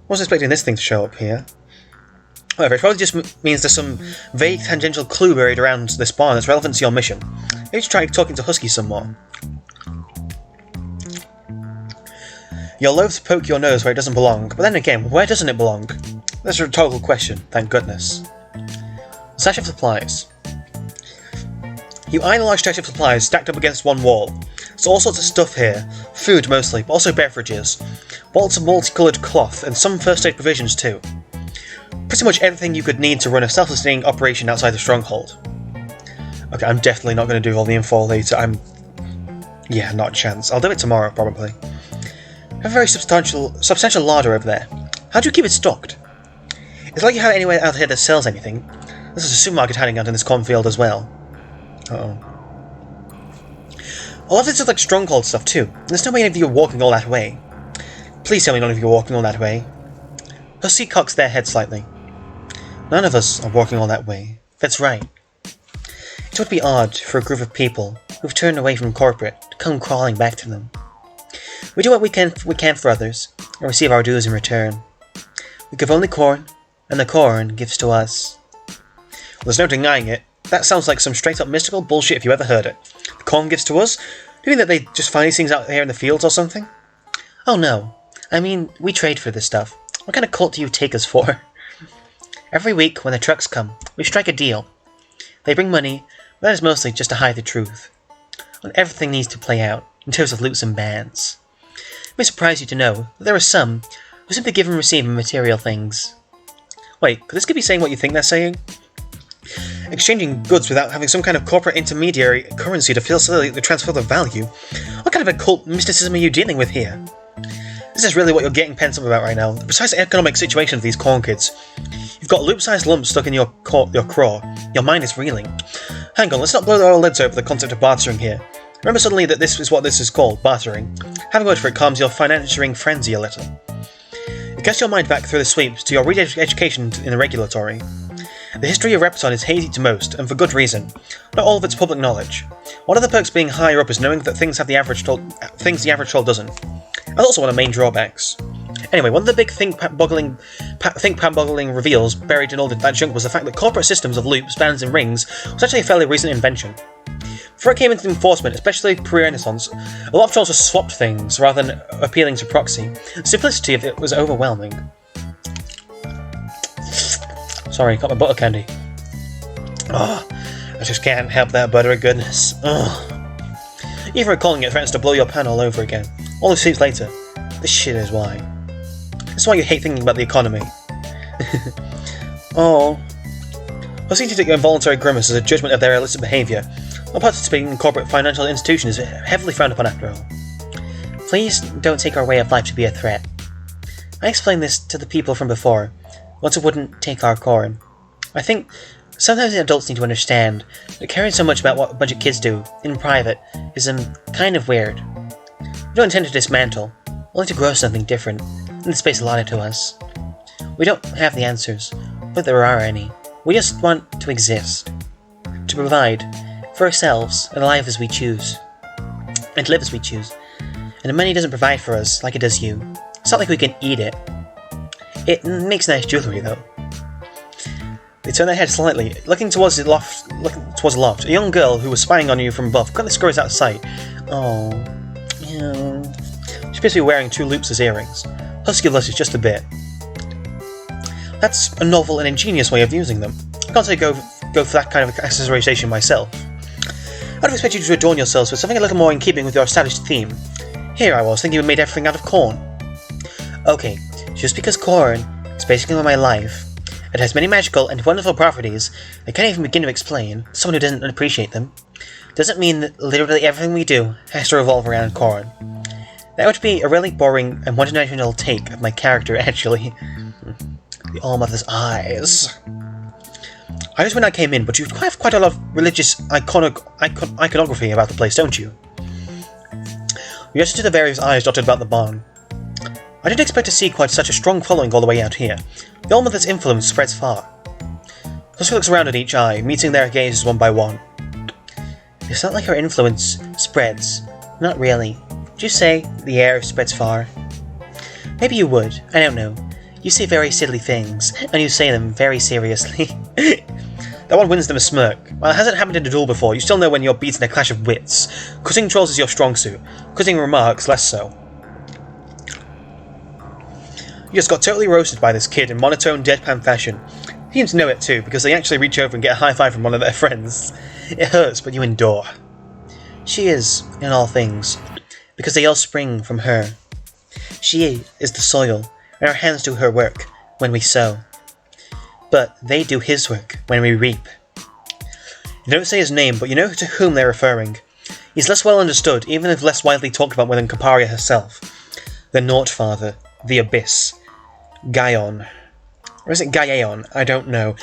wasn't expecting this thing to show up here. However, it probably just means there's some vague tangential clue buried around this barn that's relevant to your mission. Maybe you should try talking to Husky some more. You're loath to poke your nose where it doesn't belong, but then again, where doesn't it belong? That's a rhetorical question, thank goodness. Stash of supplies. You eye the large stash of supplies stacked up against one wall. There's all sorts of stuff here, food mostly, but also beverages, bolts of multicoloured cloth, and some first aid provisions too. Pretty much everything you could need to run a self-sustaining operation outside the stronghold. Okay, I'm definitely not going to do all the info later. Yeah, not a chance. I'll do it tomorrow, probably. I have a very substantial larder over there. How do you keep it stocked? It's like you have anywhere out here that sells anything. This is a supermarket hiding out in this cornfield as well. Uh-oh. A lot of this is like stronghold stuff too. There's no way any of you are walking all that way. Please tell me none of you are walking all that way. Husky cocks their head slightly. None of us are walking all that way. That's right. It would be odd for a group of people who've turned away from corporate to come crawling back to them. We do what we can for others, and receive our dues in return. We give only corn, and the corn gives to us. Well, there's no denying it. That sounds like some straight-up mystical bullshit if you ever heard it. The corn gives to us? Do you think that they just find these things out here in the fields or something? Oh no. I mean, we trade for this stuff. What kind of cult do you take us for? Every week, when the trucks come, we strike a deal. They bring money, but that is mostly just to hide the truth. When everything needs to play out, in terms of loots and bans. It may surprise you to know that there are some who simply give and receive material things. Wait, could this be saying what you think they're saying? Exchanging goods without having some kind of corporate intermediary currency to facilitate the transfer of value? What kind of occult mysticism are you dealing with here? This is really what you're getting pent up about right now. The precise economic situation of these corn kids. You've got loop-sized lumps stuck in your craw. Your mind is reeling. Hang on, let's not blow our lids over the concept of bartering here. Remember suddenly that this is what this is called, bartering. Having a word for it calms your financiering frenzy a little. It gets your mind back through the sweeps to your re-education in the regulatory. The history of Repton is hazy to most, and for good reason. Not all of it's public knowledge. One of the perks being higher up is knowing that things the average troll doesn't. That's also one of the main drawbacks. Anyway, one of the big think-pan-boggling reveals buried in all that junk was the fact that corporate systems of loops, bands, and rings was actually a fairly recent invention. Before it came into enforcement, especially pre-Renaissance, a lot of trolls just swapped things rather than appealing to proxy. The simplicity of it was overwhelming. Sorry, got my butter candy. Oh, I just can't help that buttery goodness. Oh. Even recalling it threatens to blow your pan all over again. All those sleeps later. This shit is why. This is why you hate thinking about the economy. Oh. Listening to the involuntary grimace is a judgment of their illicit behaviour. Not participating in corporate financial institutions is heavily frowned upon after all. Please don't take our way of life to be a threat. I explained this to the people from before. Once it wouldn't take our corn. I think sometimes the adults need to understand that caring so much about what a bunch of kids do, in private, is kind of weird. We don't intend to dismantle, only to grow something different, in the space allotted to us. We don't have the answers, but there are any. We just want to exist. To provide, for ourselves, and live as we choose. And live as we choose. And the money doesn't provide for us, like it does you. It's not like we can eat it. It makes nice jewellery, though. They turn their head slightly, looking towards the loft. A young girl who was spying on you from above quickly scurries out of sight. Oh, yeah. She appears to be wearing 2 loops as earrings. Husky blushes just a bit. That's a novel and ingenious way of using them. I can't say go for that kind of accessorization myself. I'd have expected you to adorn yourselves with something a little more in keeping with your established theme. Here I was, thinking we made everything out of corn. Okay, just because corn is basically my life, it has many magical and wonderful properties I can't even begin to explain to someone who doesn't appreciate them, doesn't mean that literally everything we do has to revolve around corn. That would be a really boring and one-dimensional take of my character, actually. The All-Mother's eyes. I just when I came in, but you have quite a lot of religious iconography about the place, don't you? You gestured to the various eyes dotted about the barn. I didn't expect to see quite such a strong following all the way out here. The All-Mother's influence spreads far. Husker looks around at each eye, meeting their gazes one by one. It's not like her influence spreads. Not really. Would you say the air spreads far? Maybe you would. I don't know. You say very silly things, and you say them very seriously. That one wins them a smirk. While it hasn't happened in a duel before, you still know when you're beaten in a clash of wits. Cutting trolls is your strong suit. Cutting remarks, less so. You just got totally roasted by this kid in monotone, deadpan fashion. You seem to know it too, because they actually reach over and get a high five from one of their friends. It hurts, but you endure. She is, in all things, because they all spring from her. She is the soil, and our hands do her work when we sow. But they do his work when we reap. You don't say his name, but you know to whom they're referring. He's less well understood, even if less widely talked about within Caparia herself. The Naught Father, the Abyss, Gaion. Or is it Gaion? I don't know.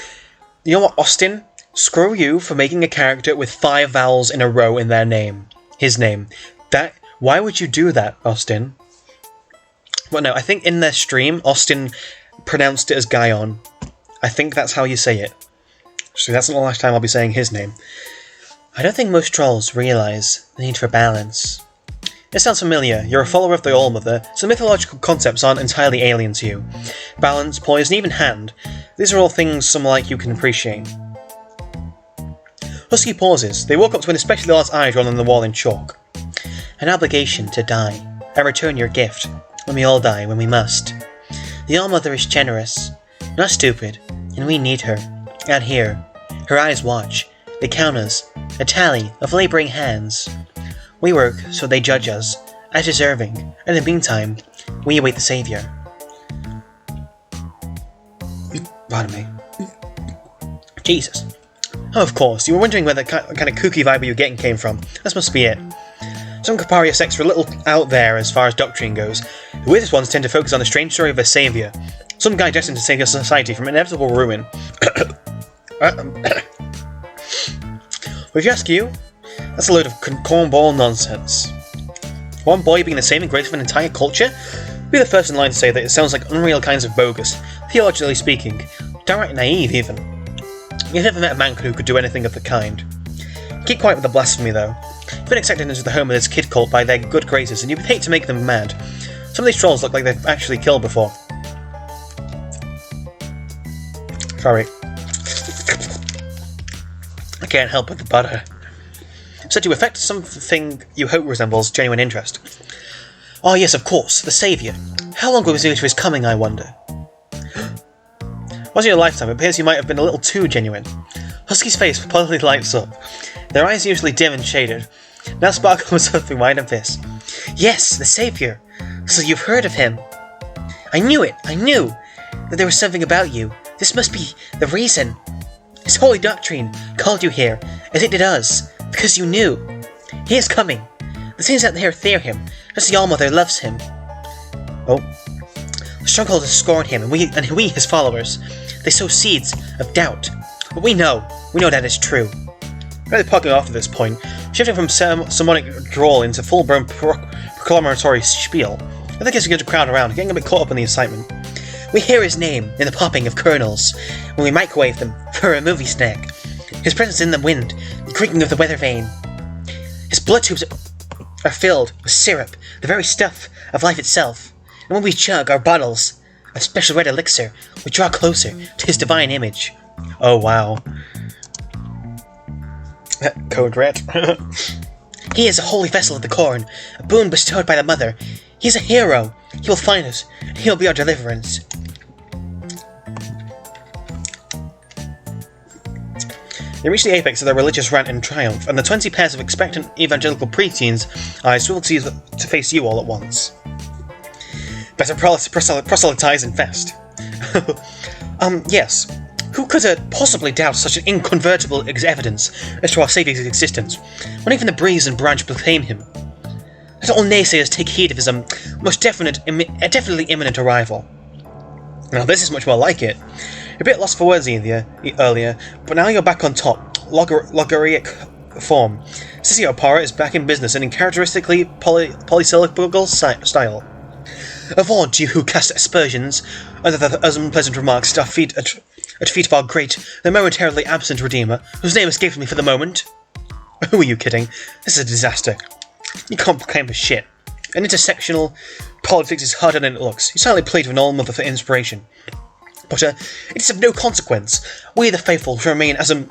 You know what, Austin? Screw you for making a character with 5 vowels in a row in their name. His name. Why would you do that, Austin? Well, no, I think in their stream, Austin pronounced it as Gaion. I think that's how you say it. So that's not the last time I'll be saying his name. I don't think most trolls realise the need for balance. It sounds familiar. You're a follower of the All-Mother, so mythological concepts aren't entirely alien to you. Balance, poise, and even hand. These are all things someone like you can appreciate. Husky pauses. They walk up to an especially large eye drawn on the wall in chalk. An obligation to die. I return your gift. When we all die, when we must. The All-Mother is generous, not stupid, and we need her. Out here, her eyes watch. They count us. A tally of labouring hands. We work, so they judge us, as deserving. In the meantime, we await the Saviour. Pardon me. Jesus. Oh, of course, you were wondering where the kind of kooky vibe you were getting came from. This must be it. Some Caparia sects are a little out there as far as doctrine goes. The weirdest ones tend to focus on the strange story of a saviour. Some guy destined to save your society from inevitable ruin. If you ask you, that's a load of cornball nonsense. One boy being the saving grace of an entire culture? I'd be the first in line to say that it sounds like unreal kinds of bogus, theologically speaking, downright naive even. You've never met a man who could do anything of the kind. Keep quiet with the blasphemy though. You've been accepted into the home of this kid cult by their good graces, and you'd hate to make them mad. Some of these trolls look like they've actually killed before. Sorry. I can't help but the butter. So to affect something you hope resembles genuine interest. Oh yes, of course, the saviour. How long was it to his coming, I wonder? Once in your lifetime, it appears you might have been a little too genuine. Husky's face purposely lights up. Their eyes usually dim and shaded. Now sparkle with something wide and fierce. Yes, the saviour. So you've heard of him. I knew it, I knew that there was something about you. This must be the reason. His holy doctrine called you here, as it did us, because you knew. He is coming. The saints out there fear him, as the All-Mother loves him. Oh. The stronghold has scorned him, and we, his followers. They sow seeds of doubt. But we know that is true. Really poking off at this point, shifting from sermonic drawl into full-blown proclamatory spiel. I think it's a good crowd around, getting a bit caught up in the excitement. We hear his name in the popping of kernels, when we microwave them for a movie snack. His presence in the wind, the creaking of the weather vane. His blood tubes are filled with syrup, the very stuff of life itself. And when we chug our bottles of special red elixir, we draw closer to his divine image. Oh wow. Code red. He is a holy vessel of the corn, a boon bestowed by the mother. He is a hero. He will find us, and he will be our deliverance. They reach the apex of their religious rant in triumph, and the 20 pairs of expectant evangelical preteens eyes swivel to face you all at once. Better proselytize and fest. Yes. Who could possibly doubt such an incontrovertible evidence as to our Saviour's existence, when even the breeze and branch proclaim him? Let all naysayers take heed of his most definitely imminent arrival. Now this is much more like it. You're a bit lost for words earlier, but now you're back on top, logarithmic form. Sissio Para is back in business and in characteristically polysyllabical style. Avaunt, you who cast aspersions under the unpleasant remarks at feet of our great, though momentarily absent Redeemer, whose name escapes me for the moment. Who are you kidding? This is a disaster. You can't proclaim for shit. An intersectional politics is harder than it looks. You silently plead with an all-mother for inspiration. But it is of no consequence. We the faithful shall remain as a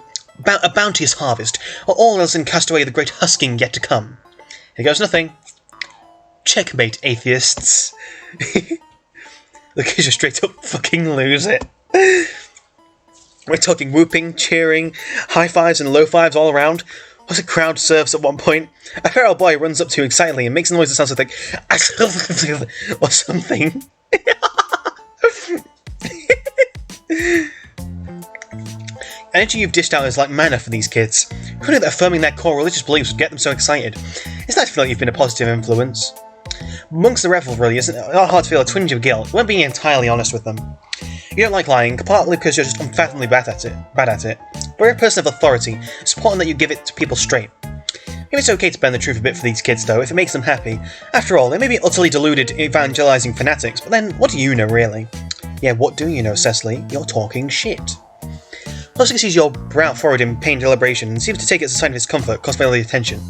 bounteous harvest, while all else can cast away the great husking yet to come. Here goes nothing. Checkmate, atheists. The kids just straight up fucking lose it. We're talking whooping, cheering, high fives and low fives all around. As a crowd surfs at one point, a feral boy runs up to you excitedly and makes a noise that sounds like or something. Energy you've dished out is like manna for these kids. Who knew that affirming their core religious beliefs would get them so excited? It's nice to feel like you've been a positive influence. Amongst the revelry, it's not hard to feel a twinge of guilt when being entirely honest with them. You don't like lying, partly because you're just unfathomably bad at it. But you're a person of authority. It's important that you give it to people straight. Maybe it's okay to bend the truth a bit for these kids, though, if it makes them happy. After all, they may be utterly deluded, evangelizing fanatics, but then, what do you know, really? Yeah, what do you know, Cecily? You're talking shit. Husky sees your brow furrowed in pained deliberation and seems to take it as a sign of discomfort caused by all the attention.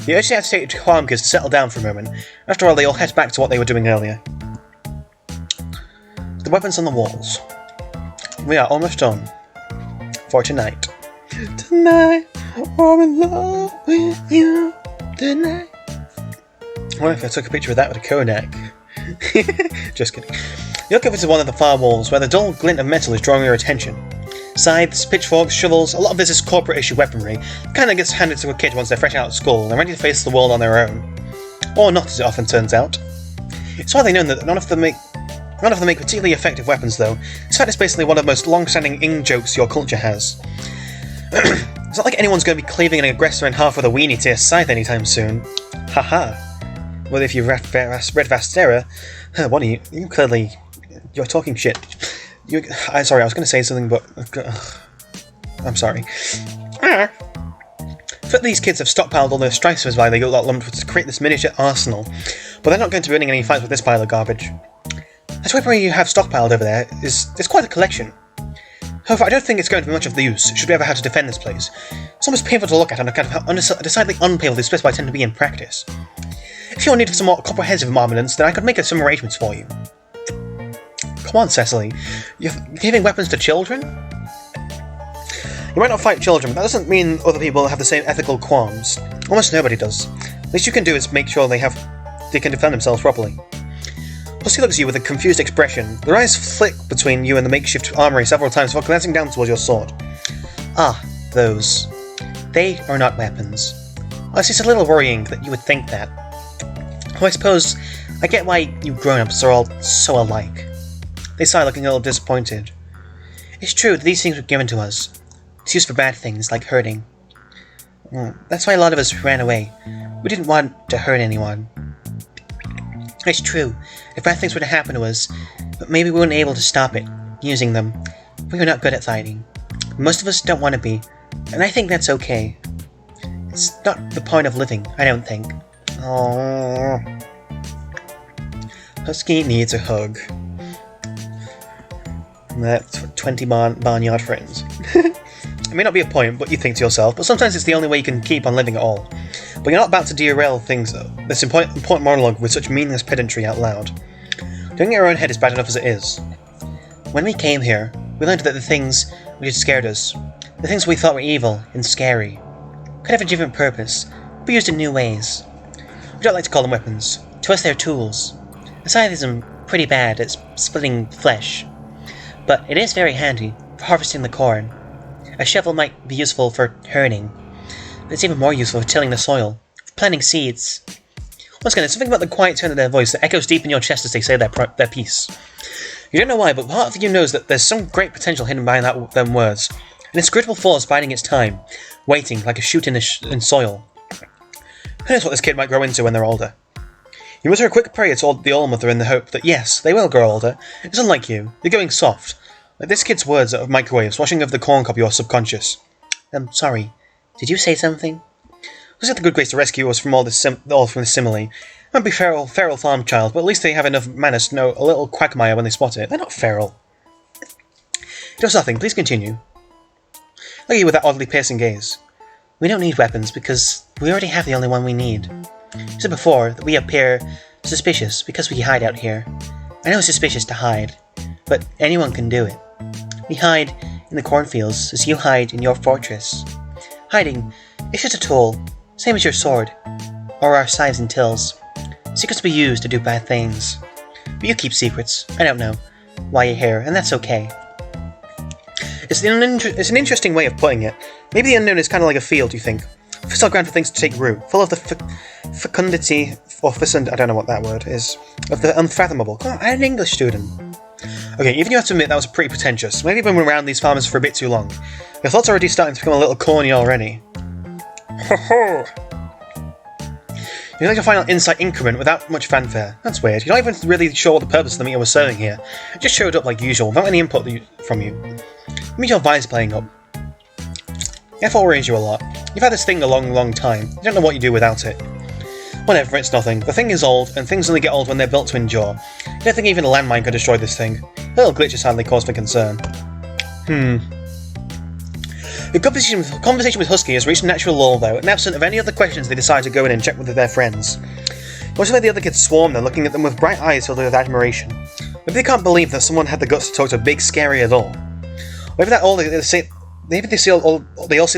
The urge to take to calm kids to settle down for a moment. After all, they all head back to what they were doing earlier. The weapons on the walls. We are almost done. For tonight. Tonight, I'm in love with you. Tonight. I wonder if I took a picture of that with a Kodak. Just kidding. You look over to one of the far walls where the dull glint of metal is drawing your attention. Scythes, pitchforks, shovels, a lot of this is corporate issue weaponry. Kinda gets handed to a kid once they're fresh out of school and they're ready to face the world on their own. Or not, as it often turns out. It's widely known that none of them make particularly effective weapons, though. In fact, it's basically one of the most long-standing in-jokes your culture has. It's not like anyone's going to be cleaving an aggressor in half with a weenie to your scythe anytime soon. Haha. Well, if you've read Vastera, what are you? You're talking shit. I'm sorry, I was going to say something, but I'm sorry. But these kids have stockpiled all their strikes while they got lumped to create this miniature arsenal, but they're not going to be winning any fights with this pile of garbage. That weaponry you have stockpiled over there is quite a collection. However, I don't think it's going to be much of the use should we ever have to defend this place. It's almost painful to look at on account of how decidedly unpainful these specimens tend to be in practice. If you're in need of some more comprehensive armaments, then I could make some arrangements for you. Come on, Cecily. You're giving weapons to children? You might not fight children, but that doesn't mean other people have the same ethical qualms. Almost nobody does. The least you can do is make sure they can defend themselves properly. Husky looks at you with a confused expression. Their eyes flick between you and the makeshift armory several times before glancing down towards your sword. Ah, those. They are not weapons. Honestly, it's a little worrying that you would think that. Well, I suppose I get why you grown-ups are all so alike. They sigh, looking a little disappointed. It's true that these things were given to us. It's used for bad things, like hurting. That's why a lot of us ran away. We didn't want to hurt anyone. It's true, if bad things were to happen to us, but maybe we weren't able to stop it, using them. We were not good at fighting. Most of us don't want to be, and I think that's okay. It's not the point of living, I don't think. Aww. Husky needs a hug. That's 20 barnyard friends. It may not be a point, but you think to yourself, but sometimes it's the only way you can keep on living at all. But you're not about to derail things, though. This important monologue with such meaningless pedantry out loud. Doing it in your own head is bad enough as it is. When we came here, we learned that the things which had scared us, the things we thought were evil and scary, could have a different purpose, be used in new ways. We don't like to call them weapons. To us, they're tools. A scythe is pretty bad at splitting flesh, but it is very handy for harvesting the corn. A shovel might be useful for herding, but it's even more useful for tilling the soil, for planting seeds. Once again, there's something about the quiet tone of their voice that echoes deep in your chest as they say their piece. You don't know why, but part of you knows that there's some great potential hidden behind them words, an inscrutable force biding its time, waiting like a shoot in soil. Who knows what this kid might grow into when they're older? You mutter a quick prayer toward the All-Mother in the hope that yes, they will grow older. It's unlike you. You're going soft. Like this kid's words out of microwaves, washing over the corn cob of your subconscious. Sorry. Did you say something? Was it the good grace to rescue us from all from this simile? It might be feral farm child, but at least they have enough manners to know a little quagmire when they spot it. They're not feral. It does nothing. Please continue. Look at you with that oddly piercing gaze. We don't need weapons because we already have the only one we need. You said before that we appear suspicious because we hide out here. I know it's suspicious to hide, but anyone can do it. We hide in the cornfields as you hide in your fortress. Hiding is just a tool, same as your sword, or our scythes and tills. Secrets be used to do bad things. But you keep secrets. I don't know why you're here, and that's okay. It's an interesting way of putting it. Maybe the unknown is kind of like a field, you think. Fertile ground for things to take root, full of the fecundity, or fecund, I don't know what that word is, of the unfathomable. Come on, I'm an English student. Okay, even you have to admit that was pretty pretentious. Maybe you've been around these farmers for a bit too long. Your thoughts are already starting to become a little corny already. Ho ho! You like your final insight increment without much fanfare. That's weird. You're not even really sure what the purpose of the meeting was serving here. It just showed up like usual, without any input from you. It means your vibe's playing up. F4 worries you a lot. You've had this thing a long time. You don't know what you do without it. Whatever, it's nothing. The thing is old, and things only get old when they're built to endure. You don't think even a landmine could destroy this thing. A little glitch is hardly cause for concern. Your conversation with Husky has reached a natural lull, though, and absent of any other questions, they decide to go in and check with their friends. Most of the other kids swarm them, looking at them with bright eyes filled with admiration. Maybe they can't believe that someone had the guts to talk to a big, scary adult. Maybe they all see the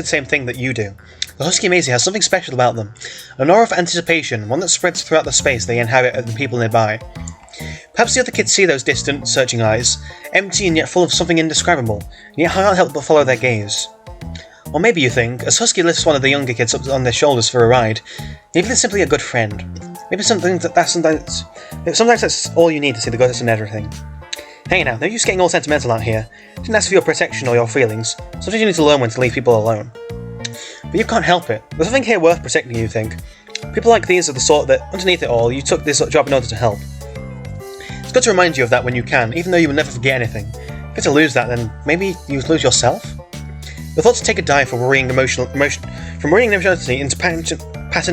same thing that you do. The Husky Maisie has something special about them. An aura of anticipation, one that spreads throughout the space they inhabit and the people nearby. Perhaps the other kids see those distant, searching eyes, empty and yet full of something indescribable, and yet can't help but follow their gaze. Or maybe you think, as Husky lifts one of the younger kids up on their shoulders for a ride, maybe they're simply a good friend. Maybe sometimes that's all you need to see the goodness in everything. Hey now, no use getting all sentimental out here. I didn't ask for your protection or your feelings. Sometimes you need to learn when to leave people alone. But you can't help it. There's nothing here worth protecting, you think. People like these are the sort that, underneath it all, you took this job in order to help. It's good to remind you of that when you can, even though you will never forget anything. If you're to lose that, then maybe you lose yourself? The thought to take a dive from worrying emotionality into patent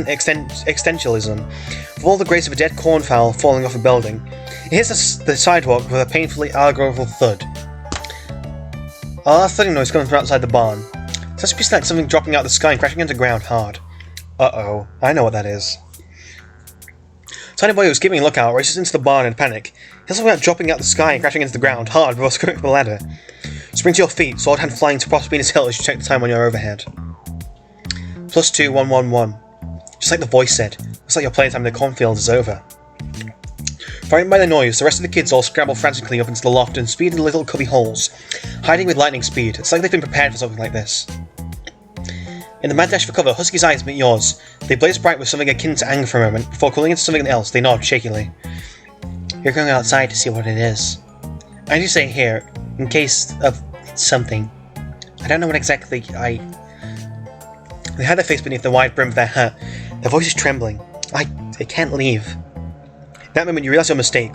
existentialism, with all the grace of a dead cornfowl falling off a building. It hits the sidewalk with a painfully allegorical thud. That thudding noise coming from outside the barn. Such a piece like something dropping out of the sky and crashing into the ground hard. Uh-oh, I know what that is. Tiny boy who's keeping a lookout races into the barn in a panic. He also went dropping out of the sky and crashing into the ground hard before screwing up the ladder. Spring to your feet, sword hand flying to Proserpina's hill as you check the time on your overhead. +2 111. Just like the voice said, looks like your playtime in the cornfield is over. Frightened by the noise, the rest of the kids all scramble frantically up into the loft and speed into little cubby holes, hiding with lightning speed. It's like they've been prepared for something like this. In the mad dash for cover, Husky's eyes meet yours. They blaze bright with something akin to anger for a moment, before cooling into something else. They nod shakily. You're going outside to see what it is. I do say here, in case of something. I don't know what exactly They hide their face beneath the wide brim of their hat. Their voice is trembling. I can't leave. In that moment you realise your mistake.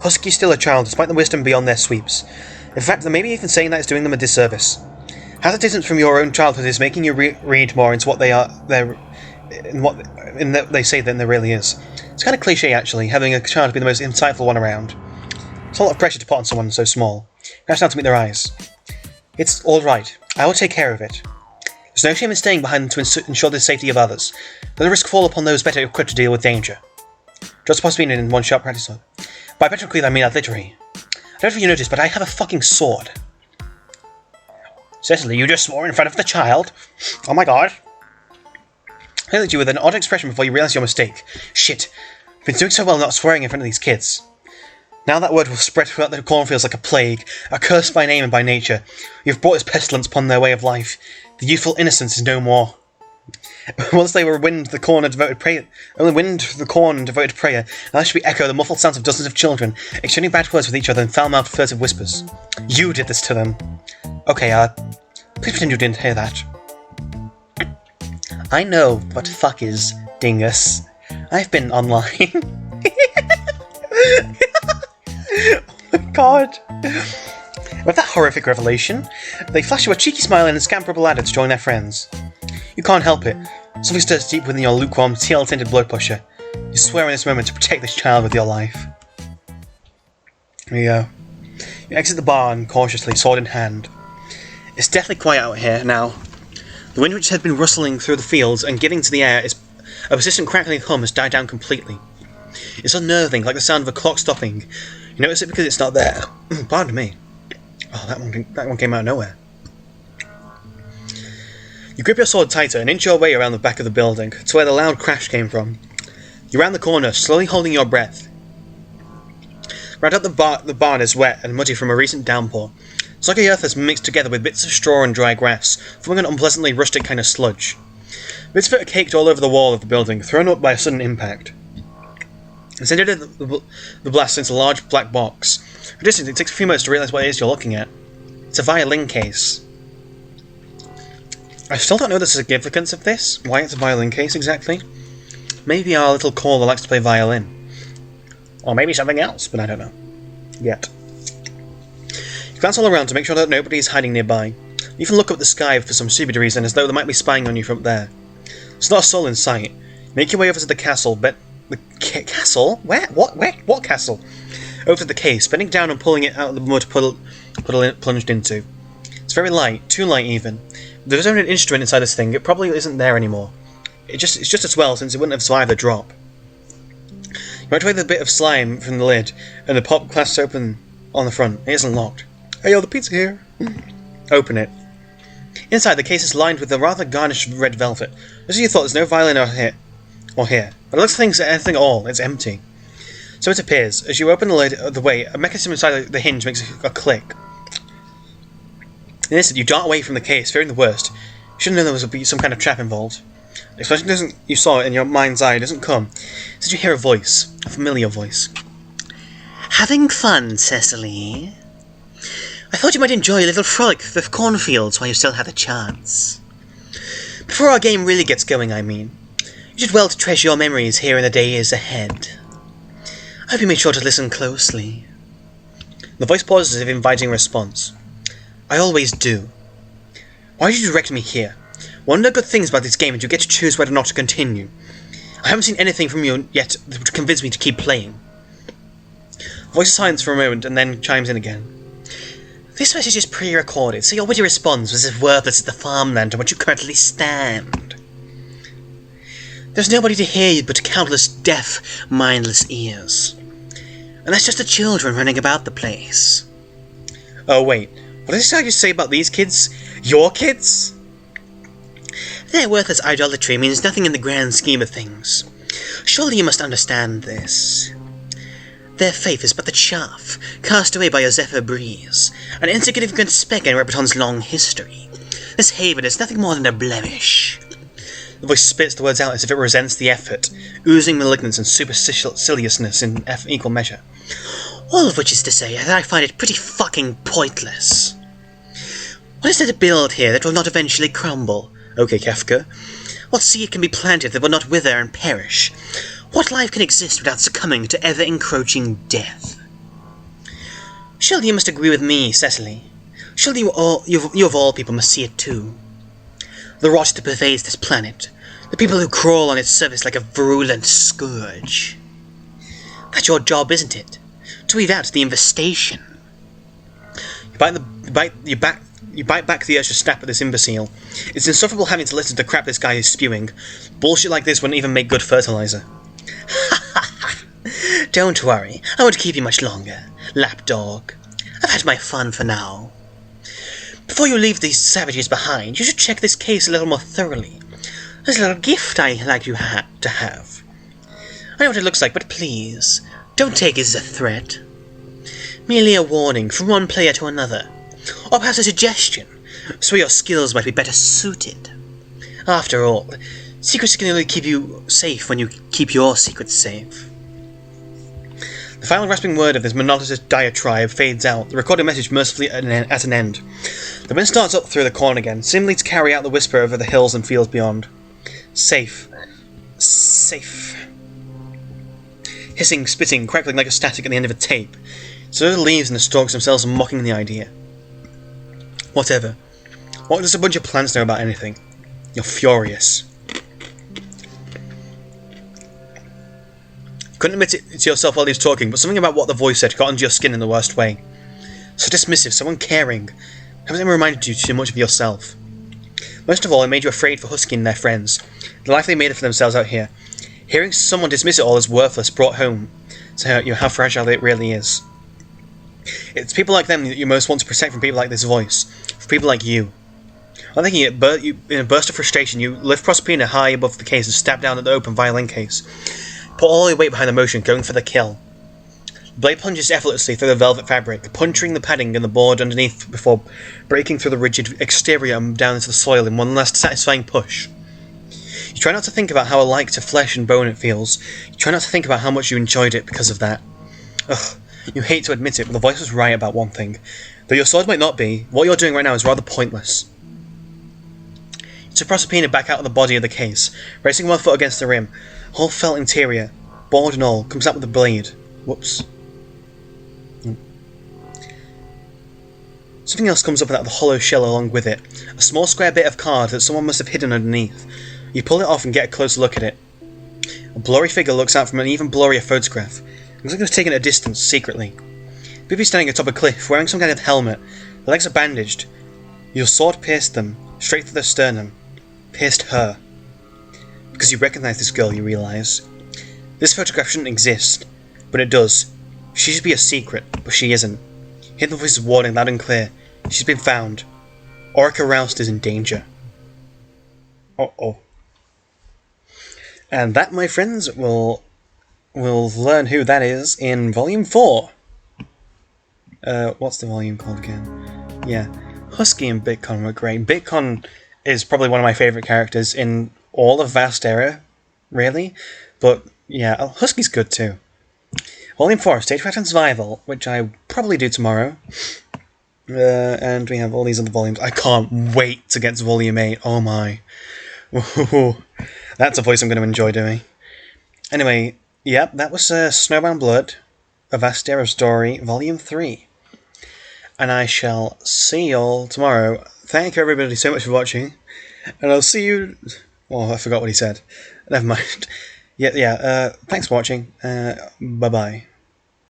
Husky's still a child, despite the wisdom beyond their sweeps. In fact, maybe even saying that is doing them a disservice. How the distance from your own childhood is making you read more into what they say than there really is. It's kind of cliche, actually, having a child be the most insightful one around. It's a lot of pressure to put on someone so small. Crash down to meet their eyes. It's alright. I will take care of it. There's no shame in staying behind to ensure the safety of others. Let the risk fall upon those better equipped to deal with danger. Just Proserpina in one sharp practice. By better equipped I mean artillery. I don't know if you noticed, but I have a fucking sword. Cecily, you just swore in front of the child? Oh my god. I looked at you with an odd expression before you realised your mistake. Shit. I've been doing so well not swearing in front of these kids. Now that word will spread throughout the cornfields like a plague, a curse by name and by nature. You've brought this pestilence upon their way of life. The youthful innocence is no more. Once they were wind, the corn and devoted prayer, now there should be echo the muffled sounds of dozens of children, exchanging bad words with each other in foul-mouthed furtive whispers. You did this to them. Okay, please pretend you didn't hear that. I know what fuck is, dingus. I've been online. Oh my god. With that horrific revelation, they flash you a cheeky smile and scamper up a ladder to join their friends. You can't help it. Something stirs deep within your lukewarm, teal-tinted blood pusher. You swear in this moment to protect this child with your life. Here you go. You exit the barn cautiously, sword in hand. It's deathly quiet out here now. The wind which had been rustling through the fields and giving to the air a persistent crackling hum has died down completely. It's unnerving, like the sound of a clock stopping. You notice it because it's not there. Pardon me. Oh, that one came out of nowhere. You grip your sword tighter and inch your way around the back of the building, to where the loud crash came from. You round the corner, slowly holding your breath. Round up the barn is wet and muddy from a recent downpour. Soggy earth has mixed together with bits of straw and dry grass, forming an unpleasantly rustic kind of sludge. Bits of it are caked all over the wall of the building, thrown up by a sudden impact. Incendiary the blast into a large black box. For a distance, it takes a few minutes to realise what it is you're looking at. It's a violin case. I still don't know the significance of this, why it's a violin case exactly. Maybe our little caller likes to play violin. Or maybe something else, but I don't know. Yet. You glance all around to make sure that nobody is hiding nearby. You even look up at the sky for some stupid reason, as though they might be spying on you from up there. There's not a soul in sight. Make your way over to the castle, the castle? Where? What? Where? What castle? Over to the case, bending down and pulling it out of the mud plunged into. It's very light, too light even. If there's only an instrument inside this thing, it probably isn't there anymore. It's just as well, since it wouldn't have survived the drop. You wipe away the bit of slime from the lid, and the pop clasps open on the front. It isn't locked. Hey yo, the pizza here. Open it. Inside, the case is lined with a rather garnished red velvet. As you thought, there's no violin or here. But it looks like anything at all. It's empty. So it appears. As you open the lid of the way, a mechanism inside the hinge makes a click. In an instant, you dart away from the case, fearing the worst. You should have known there was some kind of trap involved. The explosion you saw in your mind's eye doesn't come. Instead, you hear a voice. A familiar voice. Having fun, Cecily? I thought you might enjoy a little frolic through the cornfields while you still have a chance. Before our game really gets going, I mean. You should well treasure your memories here in the days ahead. I hope you made sure to listen closely. The voice pauses as if inviting a response. I always do. Why did you direct me here? One of the good things about this game is you get to choose whether or not to continue. I haven't seen anything from you yet that would convince me to keep playing. The voice is silent for a moment and then chimes in again. This message is pre-recorded, so your witty response was as worthless as the farmland on which you currently stand. There's nobody to hear you but countless deaf, mindless ears. And that's just the children running about the place. Oh wait, what did you say about these kids? Your kids? Their worthless idolatry means nothing in the grand scheme of things. Surely you must understand this. Their faith is but the chaff, cast away by a zephyr breeze, an insignificant speck in Repeton's long history. This haven is nothing more than a blemish. The voice spits the words out as if it resents the effort, oozing malignance and superciliousness in equal measure. All of which is to say that I find it pretty fucking pointless. What is there to build here that will not eventually crumble? Okay, Kefka. What seed can be planted that will not wither and perish? What life can exist without succumbing to ever-encroaching death? Surely you must agree with me, Cecily. Surely you of all people must see it too. The rot that pervades this planet, the people who crawl on its surface like a virulent scourge. That's your job, isn't it? To weed out the infestation. You bite back the urge to snap at this imbecile. It's insufferable having to listen to the crap this guy is spewing. Bullshit like this wouldn't even make good fertilizer. Don't worry, I won't keep you much longer, lapdog. I've had my fun for now. Before you leave these savages behind, you should check this case a little more thoroughly. There's a little gift I'd like you to have. I know what it looks like, but please, don't take it as a threat. Merely a warning from one player to another, or perhaps a suggestion, so your skills might be better suited. After all, secrets can only keep you safe when you keep your secrets safe. The final rasping word of this monotonous diatribe fades out, the recorded message mercifully at an end. The wind starts up through the corn again, seemingly to carry out the whisper over the hills and fields beyond. Safe. Safe. Hissing, spitting, crackling like a static at the end of a tape. So the leaves and the stalks themselves are mocking the idea. Whatever. What does a bunch of plants know about anything? You're furious. Couldn't admit it to yourself while he was talking, but something about what the voice said got under your skin in the worst way. So dismissive, so uncaring. Haven't ever reminded you too much of yourself. Most of all, it made you afraid for Husky and their friends. The life they made for themselves out here. Hearing someone dismiss it all as worthless brought home to you how fragile it really is. It's people like them that you most want to protect from people like this voice. For people like you. I'm thinking in a burst of frustration, you lift Proserpina high above the case and stab down at the open violin case. Put all your weight behind the motion, going for the kill. The blade plunges effortlessly through the velvet fabric, puncturing the padding and the board underneath before breaking through the rigid exterior and down into the soil in one last satisfying push. You try not to think about how alike to flesh and bone it feels. You try not to think about how much you enjoyed it because of that. Ugh, you hate to admit it, but the voice was right about one thing. Though your sword might not be, what you're doing right now is rather pointless. You took Proserpina back out of the body of the case, racing one foot against the rim. Whole felt interior, board and all, comes out with the blade. Whoops. Something else comes up out of the hollow shell along with it. A small square bit of card that someone must have hidden underneath. You pull it off and get a closer look at it. A blurry figure looks out from an even blurrier photograph. It looks like it was taken at a distance, secretly. Bibi's standing atop a cliff, wearing some kind of helmet. The legs are bandaged. Your sword pierced them, straight through the sternum. Pierced her. Because you recognise this girl, you realise. This photograph shouldn't exist, but it does. She should be a secret, but she isn't. Hear the voice's warning loud and clear. She's been found. Orica Roust is in danger. Uh-oh. And that, my friends, we'll learn who that is in Volume 4. What's the volume called again? Yeah. Husky and bytcon were great. bytcon is probably one of my favourite characters in all of Vastera, really. But, yeah, Husky's good too. Volume 4, Stagecraft and Survival, which I probably do tomorrow. And we have all these other volumes. I can't wait to get to Volume 8. Oh my. Ooh, that's a voice I'm going to enjoy doing. Anyway, yep, that was Snowbound Blood, A Vast Era Story, Volume 3. And I shall see you all tomorrow. Thank you everybody so much for watching. And I'll see you... Oh, I forgot what he said. Never mind. Yeah, thanks for watching. Bye-bye.